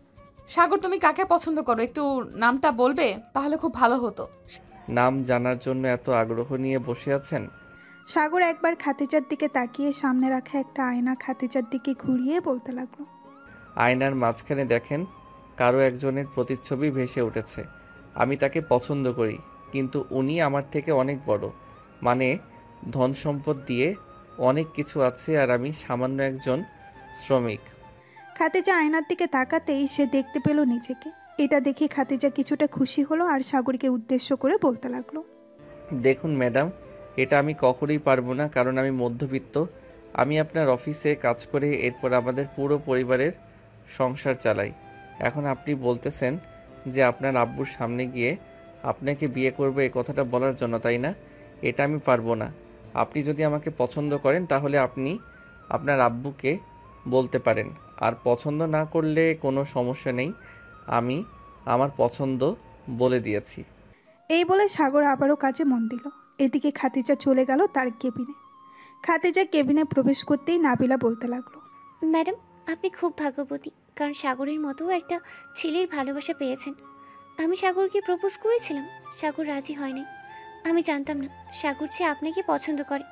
সাগর, তুমি কাকে পছন্দ করো, একটু নামটা বলবে তাহলে খুব ভালো হতো। নাম জানার জন্য এত আগ্রহ নিয়ে বসে আছেন? সাগর একবার খাদিজার দিকে তাকিয়ে সামনে রাখা একটা আয়না খাদিজার দিকে ঘুরিয়ে বলতে লাগলো, আয়নার মাঝখানে দেখেন কারো একজনের প্রতিচ্ছবি ভেসে উঠেছে। আমি তাকে পছন্দ করি, কিন্তু উনি আমার থেকে অনেক বড়, মানে ধন সম্পদ দিয়ে অনেক কিছু আছে, আর আমি সামান্য একজন শ্রমিক। খাদিজা আয়নার দিকে তাকাতেই সে দেখতে পেল নিজেকে। এটা দেখে খাদিজা কিছুটা খুশি হলো আর সাগরকে উদ্দেশ্য করে বলতে লাগলো, দেখুন ম্যাডাম, এটা আমি কখনোই পারবো না, কারণ আমি মধ্যবিত্ত। আমি আপনার অফিসে কাজ করে এরপর আমাদের পুরো পরিবারের সংসার চালাই। এখন আপনি বলতেছেন যে আপনার আব্বুর সামনে গিয়ে আপনাকে বিয়ে করবো এই কথাটা বলার জন্য, তাই না? এটা আমি পারবো না। আপনি যদি আমাকে পছন্দ করেন তাহলে আপনি আপনার আব্বুকে বলতে পারেন, আর পছন্দ না করলে কোনো সমস্যা নেই, আমি আমার পছন্দ বলে দিয়েছি। এই বলে সাগর আবারও কাজে মন দিল। এদিকে খাদিজা চলে গেল তার কেবিনে। খাদিজা কেবিনে প্রবেশ করতেই নাবিলা বলতে লাগলো, ম্যাডাম, আপনি খুব ভাগ্যবতী, কারণ সাগরের মতো একটা ছেলের ভালোবাসা পেয়েছেন। আমি সাগরকে প্রপোজ করেছিলাম, সাগর রাজি হয়নি। আমি জানতাম না সাগর যে আপনাকে পছন্দ করে।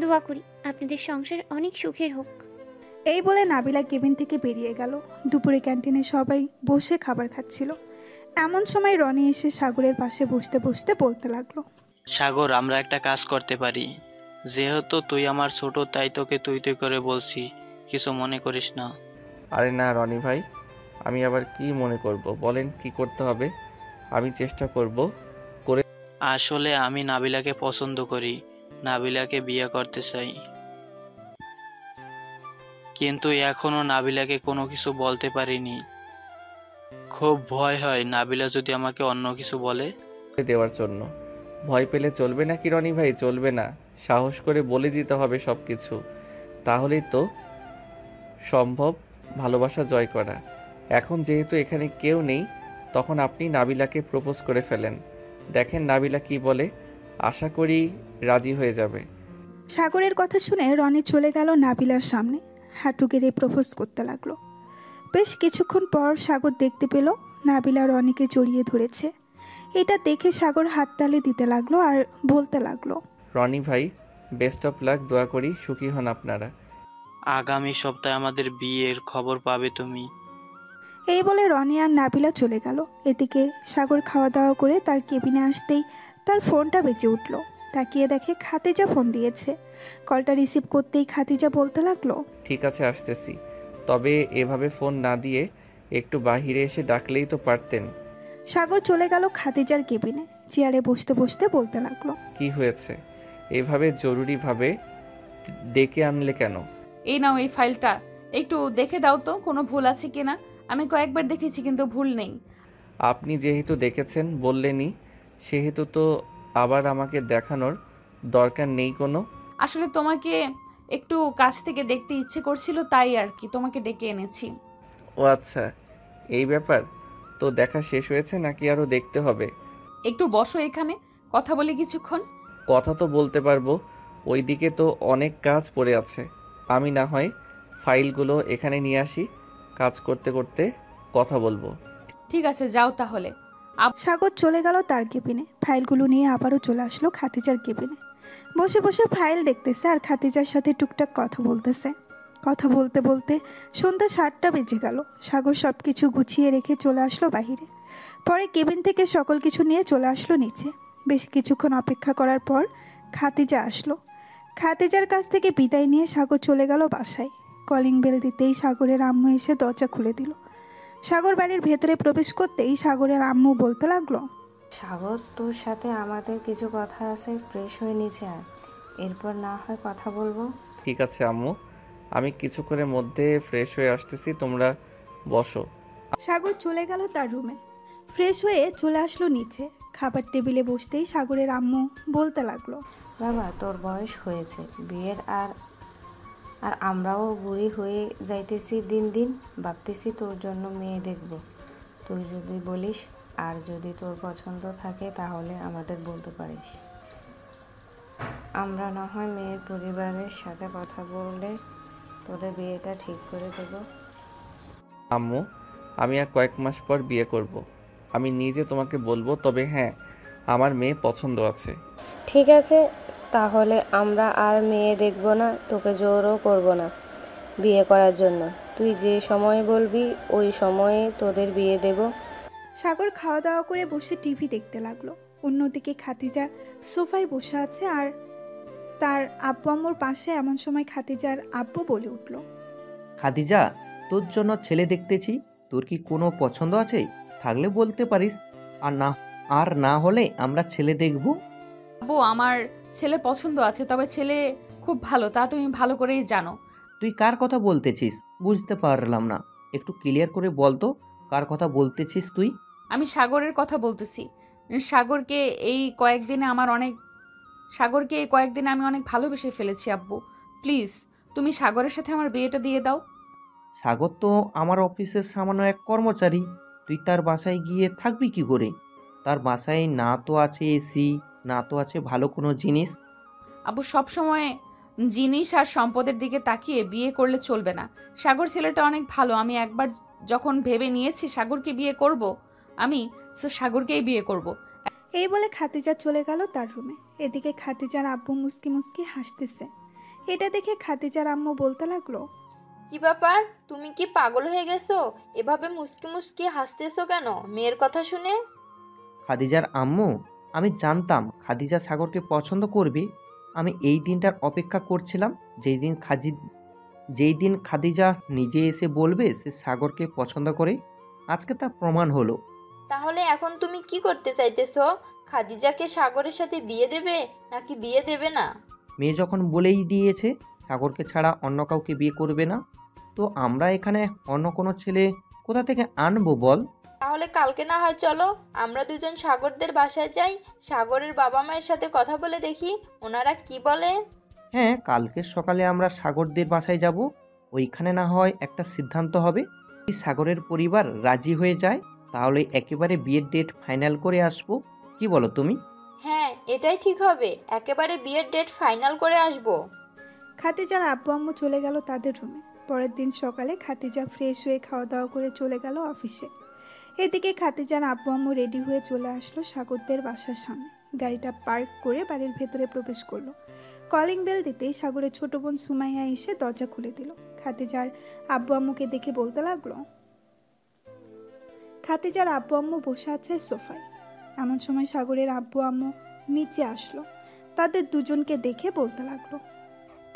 দোয়া করি আপনাদের সংসার অনেক সুখের হোক। এই বলে নাবিলা কেবিন থেকে বেরিয়ে গেল। দুপুরে ক্যান্টিনে সবাই বসে খাবার খাচ্ছিল। এমন সময় রনি এসে সাগরের পাশে বসতে বসতে বলতে লাগলো, সাগর, আমরা একটা কাজ করতে পারি। যেহেতু তুই আমার ছোট, তাই তোকে তুই তুই করে বলছি, কিছু মনে করিস না। আরে না রনি ভাই, আমি আবার কি মনে করব, বলেন কি করতে হবে, আমি চেষ্টা করব। আসলে আমি নাবিলাকে পছন্দ করি, নাবিলাকে বিয়ে করতে চাই, কিন্তু এখনো নাবিলাকে কোনো কিছু বলতে পারিনি। খুব ভয় হয় নাবিলা যদি আমাকে অন্য কিছু বলে। দেওয়ার জন্য ভয় পেলে চলবে না কি রনি ভাই, চলবে না। সাহস করে বলে দিতে হবে সব কিছু, তাহলেই তো সম্ভব ভালোবাসা জয় করা। এখন যেহেতু এখানে কেউ নেই, তখন আপনি নাবিলাকে প্রপোজ করে ফেলেন, দেখেন নাবিলা কি বলে, আশা করি রাজি হয়ে যাবে। সাগরের কথা শুনে রনি চলে গেল নাবিলার সামনে, হাঁটু গেড়ে প্রপোজ করতে লাগলো। বেশ কিছুক্ষণ পর সাগর দেখতে পেল নাবিলা রনিকে জড়িয়ে ধরেছে। এটা দেখে সাগর হাততালি দিতে লাগলো আর বলতে লাগলো, রনি ভাই, বেস্ট অফ লাক, দোয়া করি সুখী হন আপনারা। আগামী সপ্তাহে আমাদের বিয়ের খবর পাবে তুমি। এই বলে রনি আর নাবিলা চলে গেল। এদিকে সাগর খাওয়া দাওয়া করে তার কেবিনে আসতেই তার ফোনটা বেজে উঠল। তাকিয়ে দেখে খাতিজা ফোন দিয়েছে। কলটা রিসিভ করতেই খাতিজা বলতে লাগলো, ঠিক আছে আসতেছি, তবে এভাবে ফোন না দিয়ে একটু বাহিরে এসে ডাকলেই তো পারতেন। সাগর চলে গেল খাতিজার কেবিনে। চেয়ারে বসতে বসতে বলতে লাগলো, কি হয়েছে? এভাবে জরুরিভাবে ডেকে আনলে কেন? এই নাও এই ফাইলটা, একটু দেখে দাও তো কোনো ভুল আছে কিনা। আমি কয়েকবার দেখেছি কিন্তু ভুল নেই। আপনি যেহেতু দেখেছেন বললেনই, সেহেতু তো আবার আমাকে দেখানোর দরকার নেই কোনো। আসলে তোমাকে একটু কাছ থেকে দেখতে ইচ্ছে করছিল, তাই আর কি তোমাকে ডেকে এনেছি। ও আচ্ছা, এই ব্যাপার। তো দেখা শেষ হয়েছে নাকি আরও দেখতে হবে? একটু বসো এখানে, কথা বলি কিছুক্ষণ। কথা তো বলতে পারবো, ওইদিকে তো অনেক কাজ পড়ে আছে। আমি না হয় ফাইলগুলো এখানে নিয়ে আসি, কাজ করতে করতে কথা বলবো। ঠিক আছে, যাও তাহলে। সাগর চলে গেল তার কেবিনে। ফাইলগুলো নিয়ে আবারও চলে আসলো খাতিজার কেবিনে। বসে বসে ফাইল দেখতেছে আর খাতিজার সাথে টুকটাক কথা বলতেছে। কথা বলতে বলতে সন্ধ্যা 7টা বেজে গেল। সাগর সব কিছু গুছিয়ে রেখে চলে আসলো বাহিরে। পরে কেবিন থেকে সকল কিছু নিয়ে চলে আসলো নিচে। বেশ কিছুক্ষণ অপেক্ষা করার পর খাতিজা আসলো। খাতিজার কাছ থেকে বিদায় নিয়ে সাগর চলে গেল বাসায়। কলিং বেল দিতেই সাগরের আম্মু এসে দরজা খুলে দিল। সাগর বাড়ির ভেতরে প্রবেশ করতেই সাগরের আম্মু বলতে লাগলো, সাগর, তোর সাথে আমাদের কিছু কথা আছে, ফ্রেশ হয়ে নিচে আয়, এরপর না হয় কথা বলবো। ঠিক আছে আম্মু, আমি কিছুক্ষণের মধ্যে ফ্রেশ হয়ে আসতেছি, তোমরা বসো। সাগর চলে গেল তার রুমে। ফ্রেশ হয়ে চলে আসলো নিচে। খাবার টেবিলে বসতেই সাগরের আম্মু বলতে লাগলো, বাবা, তোর বয়স হয়েছে বিয়ের, আর আর আমরাও বুড়ি হয়ে যাইতেছি দিন দিন। ভাবতেছি তোর জন্য মেয়ে দেখব। তুই যদি বলিস, আর যদি তোর পছন্দ থাকে তাহলে আমাদের বলতে পারিস। আমরা না হয় মেয়ের পরিবারের সাথে কথা বলে তোদের বিয়েটা ঠিক করে দেব। আম্মু, আমি আর কয়েক মাস পর বিয়ে করব। আমি নিজে তোমাকে বলবো, তবে হ্যাঁ, আমার মেয়ে পছন্দ আছে। ঠিক আছে, তাহলে আমরা আর মেয়ে দেখব না, তোকে জোরও করব না বিয়ে করার জন্য। তুই যে সময় বলবি ওই সময়ে তোদের বিয়ে দেব। সাগর খাওয়া দাওয়া করে বসে টিভি দেখতে লাগলো। অন্যদিকে খাতিজা সোফায় বসে আছে আর তার আব্বু আম্মুর পাশে। এমন সময় খাতিজার আব্বু বলে উঠল, খাদিজা, তোর জন্য ছেলে দেখতেছি, তোর কি কোনো পছন্দ আছে? থাকলে বলতে পারিস, আর না হলে আমরা ছেলে দেখব। আব্বু, আমার ছেলে পছন্দ আছে, তবে ছেলে খুব ভালো, তা তুমি ভালো করেই জানো। তুই কার কথা বলতেছিস? বুঝতে পারলাম না, একটু ক্লিয়ার করে বল তো, কার কথা বলতেছিস তুই? আমি সাগরের কথা বলতেছি। সাগরকে এই কয়েকদিনে আমি অনেক ভালোবেসে ফেলেছি আব্বু। প্লিজ তুমি সাগরের সাথে আমার বিয়েটা দিয়ে দাও। সাগর তো আমার অফিসের সামান্য এক কর্মচারী, তুই তার বাসায় গিয়ে থাকবি কি করে? তার বাসায় না তো আছে এসি, না তো আছে ভালো কোনো জিনিস। আব্বু, সবসময় জিনিস আর সম্পদের দিকে তাকিয়ে বিয়ে করলে চলবে না। সাগর ছেলেটা অনেক ভালো। আমি একবার যখন ভেবে নিয়েছি সাগরকে বিয়ে করব, আমি সাগরকেই বিয়ে করব। এই বলে খাতিজা চলে গেল তার রুমে। এদিকে খাতিজার আব্বু মুস্কি মুস্কি হাসতেছে। এটা দেখে খাতিজার আম্মু বলতে লাগলো, কি ব্যাপার, তুমি কি পাগল হয়ে গেছো? এভাবে মুস্কি মুস্কি হাসতেছো কেন মেয়ের কথা শুনে? খাদিজার আম্মু, আমি জানতাম খাদিজা সাগরকে পছন্দ করবে। আমি এই দিনটার অপেক্ষা করছিলাম, যেই দিন খাদিজা নিজে এসে বলবে সে সাগরকে পছন্দ করে। আজকে তা প্রমাণ হলো। তাহলে এখন তুমি কি করতে চাইতেছো? খাদিজাকে সাগরের সাথে বিয়ে দেবে নাকি বিয়ে দেবে না? মেয়ে যখন বলেই দিয়েছে সাগরকে ছাড়া অন্য কাউকে বিয়ে করবে না, তো আমরা এখানে অন্য কোনো ছেলে কোথা থেকে আনবো বল? তাহলে কালকে না হয় চলো, আমরা দুজন সাগরদের বাসায় যাই, সাগরের বাবা মায়ের সাথে কথা বলে দেখি ওনারা কি বলে। হ্যাঁ, কালকে সকালে আমরা সাগরদের বাসায় যাব। ওইখানে না হয় একটা সিদ্ধান্ত হবে। যদি সাগরের পরিবার রাজি হয়ে যায় তাহলে একেবারে বিয়ের ডেট ফাইনাল করে আসবো। কি বলো তুমি? হ্যাঁ, এটাই ঠিক হবে, একেবারে বিয়ের ডেট ফাইনাল করে আসবো। খাতিজার আব্বু আম্মু চলে গেল তাদের রুমে। পরের দিন সকালে খাতিজা ফ্রেশ হয়ে খাওয়া দাওয়া করে চলে গেল অফিসে। এদিকে খাতিজার আব্বু আম্মু রেডি হয়ে চলে আসলো সাগরদের বাসার সামনে। গাড়িটা পার্ক করে বাড়ির ভেতরে প্রবেশ করলো। কলিং বেল দিতেই সাগরের ছোট বোন সুমাইয়া এসে দরজা খুলে দিল। খাতিজার আব্বু আম্মুকে দেখে বলতে লাগলো, খাতিজার আব্বু আম্মু বসে আছে সোফায়। এমন সময় সাগরের আব্বু আম্মু নিচে আসলো। তাদের দুজনকে দেখে বলতে লাগলো,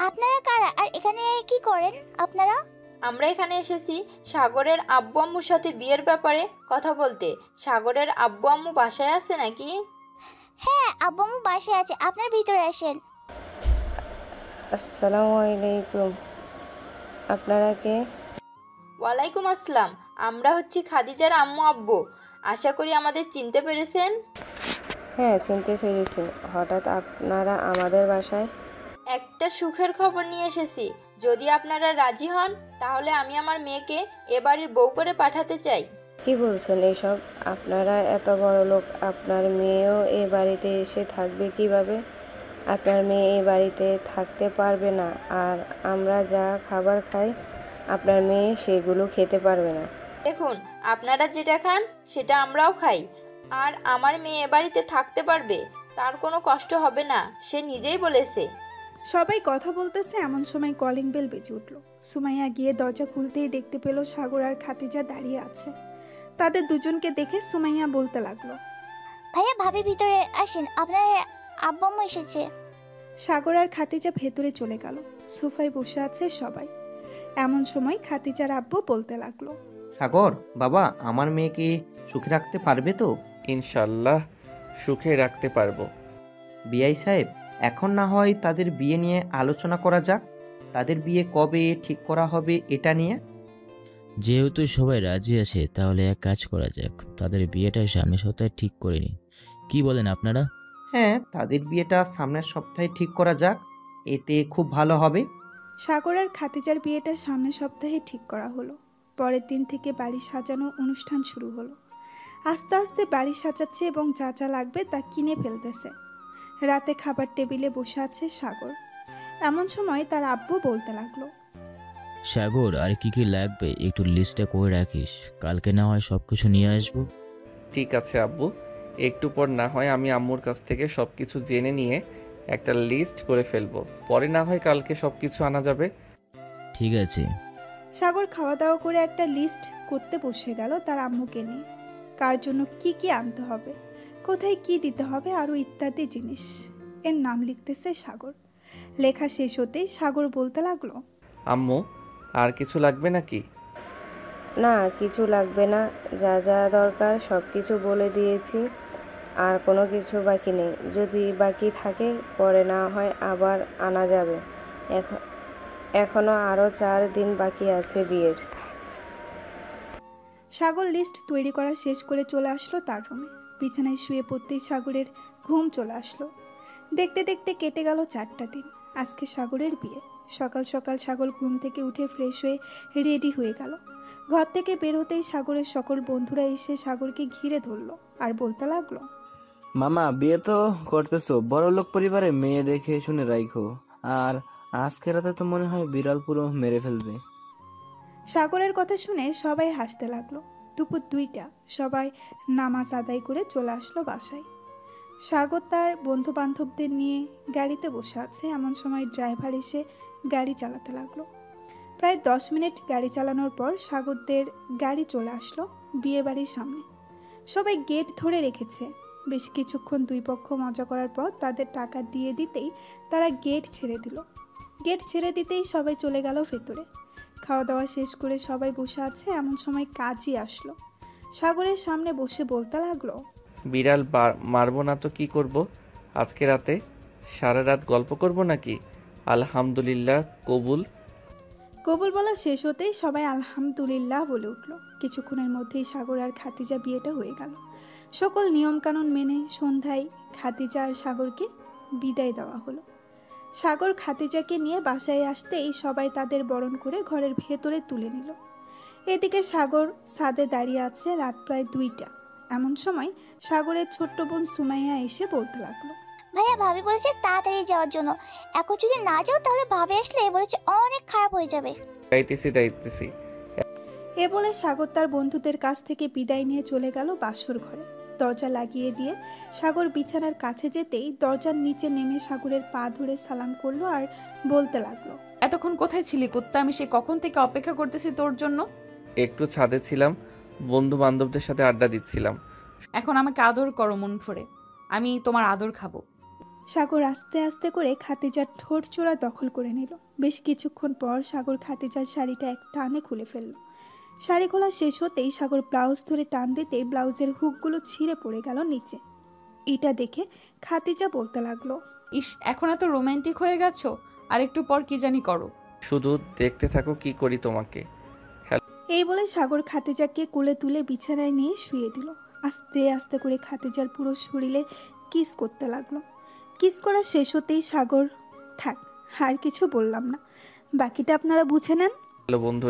আপনারা কারা আর এখানে কি করেন আপনারা? আমরা এখানে এসেছি সাগরের আব্বু আম্মুর সাথে বিয়ের ব্যাপারে কথা বলতে। সাগরের আব্বু আম্মু বাসায় আছে নাকি? হ্যাঁ, আব্বু আম্মু বাসায় আছে, আপনার ভিতরে আসেন। আসসালামু আলাইকুম। আপনারা কে? ওয়ালাইকুম আসসালাম। আমরা হচ্ছি খাদিজার আম্মু আব্বু। আশা করি আমাদের চিনতে পেরেছেন। হ্যাঁ, চিনতে পেরেছি। হঠাৎ আপনারা আমাদের বাসায়? একটা সুখের খবর নিয়ে এসেছি। যদি আপনারা রাজি হন তাহলে আমি আমার মেয়েকে এ বাড়ির বউ করে পাঠাতে চাই। কি বলছেন এসব? আপনারা এত বড় লোক, আপনার মেয়েও এ বাড়িতে এসে থাকবে কিভাবে? আপনার মেয়ে এই বাড়িতে থাকতে পারবে না, আর আমরা যা খাবার খাই আপনার মেয়ে সেগুলো খেতে পারবে না। দেখুন, আপনারা যেটা খান সেটা আমরাও খাই, আর আমার মেয়ে এ বাড়িতে থাকতে পারবে, তার কোনো কষ্ট হবে না, সে নিজেই বলেছে। সবাই কথা বলতেছে এমন সময় কলিং বেল বেজে উঠল। সুমাইয়া গিয়ে দরজা খুলতেই দেখতে পেল সাগর আর খাদিজা দাঁড়িয়ে আছে। তাদের দুজনকে দেখে সুমাইয়া বলতে লাগলো, ভাইয়া ভাবি ভিতরে আসেন, আপনার আব্বু আম্মু এসেছে। সাগর আর খাদিজা ভেতরে চলে গেল। সোফায় বসে আছে সবাই। এমন সময় খাদিজার আব্বু বলতে লাগলো, সাগর বাবা, আমার মেয়েকে সুখে রাখতে পারবে তো? ইনশাল্লাহ সুখে রাখতে পারবো। বিআই সাহেব, এখন না হয় তাদের বিয়ে নিয়ে আলোচনা করা যাক। তাদের বিয়ে কবে ঠিক করা হবে এটা নিয়ে। যেহেতু সবাই রাজি আছে তাহলে এক কাজ করা যাক, তাদের বিয়েটা সামনের সপ্তাহে ঠিক করে নিই। কি বলেন আপনারা? হ্যাঁ, তাদের বিয়েটা সামনের সপ্তাহে ঠিক করা যাক, এতে খুব ভালো হবে। সাগর আর খাদিজার বিয়েটা সামনের সপ্তাহে ঠিক করা হলো। পরের দিন থেকে বাড়ি সাজানো অনুষ্ঠান শুরু হলো। আস্তে আস্তে বাড়ি সাজাচ্ছে এবং যা যা লাগবে তা কিনে ফেলতেছে। রাতে খাবার টেবিলে বসে আছে সাগর। এমন সময় তার আব্বু বলতে লাগলো, সাগর, আর কি কি লাগবে একটু লিস্টটা করে রাখিস, কালকে না হয় সব কিছু নিয়ে আসবো। ঠিক আছে আব্বু, একটু পর না হয় আমি আম্মুর কাছ থেকে সব কিছু জেনে নিয়ে একটা লিস্ট করে ফেলবো, পরে না হয় কালকে সব কিছু আনা যাবে। ঠিক আছে। সাগর খাওয়া দাওয়া করে একটা লিস্ট করতে বসে গেল তার আম্মুকে নিয়ে। কার জন্য কি কি আনতে হবে, কোথায় কি দিতে হবে, আরও ইত্যাদি জিনিস এর নাম লিখতেছে সাগর। লেখা শেষ হতেই সাগর বলতে লাগলো, আম্মু, আর কিছু লাগবে নাকি? না, কিছু লাগবে না, যা যা দরকার সব কিছু বলে দিয়েছি, আর কোনো কিছু বাকি নেই। যদি বাকি থাকে পরে না হয় আবার আনা যাবে। এখনো আরও 4 দিন বাকি আছে বিয়ের। সাগর লিস্ট তৈরি করা শেষ করে চলে আসলো তার রুমে। বিছানায় শুয়ে পড়তেই সাগরের ঘুম চলে আসলো। দেখতে দেখতে কেটে গেল 4টা দিন। আজকে সাগরের বিয়ে। সকাল সকাল সাগর ঘুম থেকে উঠে ফ্রেশ হয়ে রেডি হয়ে গেল। ঘর থেকে বের হতেই সাগরের সকল বন্ধুরা এসে সাগরকে ঘিরে ধরলো আর বলতে লাগলো, মামা, বিয়ে তো করতেছো, বড় লোক পরিবারে মেয়ে দেখে শুনে রাখো। আর আজকে রাতে তো মনে হয় বিড়াল পুরো মেরে ফেলবে। সাগরের কথা শুনে সবাই হাসতে লাগলো। দুপুর 2টা সবাই নামাজ আদায় করে চলে আসলো বাসায়। সাগর তার বন্ধু বান্ধবদের নিয়ে গাড়িতে বসে আছে। এমন সময় ড্রাইভার এসে গাড়ি চালাতে লাগলো। প্রায় 10 মিনিট গাড়ি চালানোর পর সাগরদের গাড়ি চলে আসলো বিয়ে বাড়ির সামনে। সবাই গেট ধরে রেখেছে। বেশ কিছুক্ষণ দুই পক্ষ মজা করার পর তাদের টাকা দিয়ে দিতেই তারা গেট ছেড়ে দিল। গেট ছেড়ে দিতেই সবাই চলে গেল ভেতরে। খাওয়া দাওয়া শেষ করে সবাই বসে আছে। এমন সময় কাজী আসলো। সাগরের সামনে বসে বলতে লাগলো, বিড়াল মারবো না তো কি করব? আজকে রাতে সারা রাত গল্প করব নাকি? আলহামদুলিল্লাহ, কবুল। কবুল বলা শেষ হতেই সবাই আলহামদুলিল্লাহ বলে উঠল। কিছুক্ষণের মধ্যেই সাগর আর খাদিজা বিয়েটা হয়ে গেল। সকল নিয়মকানুন মেনে সন্ধ্যায় খাদিজা আর সাগরকে বিদায় দেওয়া হলো। সাগর খাদিজাকে নিয়ে বাসায় আসতেই সবাই তাদের বরণ করে ঘরের ভেতরে তুলে নিল। এদিকে সাগর ছাদে দাঁড়িয়ে আছে। রাত প্রায় 2টা। এমন সময় সাগরের ছোট্ট বোন সুমাইয়া এসে বলতে লাগলো, ভাইয়া ভাবি বলেছে তাড়াতাড়ি যাওয়ার জন্য, এখন যদি না যাও তাহলে ভাবি আসলে বলেছে অনেক খারাপ হয়ে যাবে। যাইতেছি। এ বলে সাগর তার বন্ধুদের কাছ থেকে বিদায় নিয়ে চলে গেল বাসর ঘরে। দরজা লাগিয়ে দিয়ে সাগর বিছানার কাছে যেতেই দরজার নিচে নেমে সাগরের পা ধরে সালাম করলো আর বলতে লাগলো, এতক্ষণ কোথায় ছিলি কুত্তা? আমি সে কখন থেকে অপেক্ষা করতেছি তোর জন্য। একটু ছাদে ছিলাম, বন্ধু বান্ধবদের সাথে আড্ডা দিচ্ছিলাম। এখন আমাকে আদর করো মন ভরে, আমি তোমার আদর খাবো। সাগর আস্তে আস্তে করে খাতিজার ঠোঁট চোরা দখল করে নিল। বেশ কিছুক্ষণ পর সাগর খাতিজার শাড়িটা এক টানে খুলে ফেলল। শাড়ি খোলা শেষ হতেই সাগর ব্লাউজ ধরে টান দিতে ব্লাউজের হুকগুলো ছিঁড়ে পড়ে গেল নিচে। এটা দেখে খাতিজা বলতে লাগলো, ইস, এখন এত রোমান্টিক হয়ে গেছো, আর একটু পর কি জানি করো। শুধু দেখতে থাকো কি করি তোমাকে। এই বলে সাগর খাতিজাকে কোলে তুলে বিছানায় নিয়ে শুয়ে দিল। আস্তে আস্তে করে খাতিজার পুরো শরীরে কিস করতে লাগলো। কিস করা শেষ হতেই সাগর, থাক আর কিছু বললাম না, বাকিটা আপনারা বুঝে নেন। হ্যালো বন্ধু।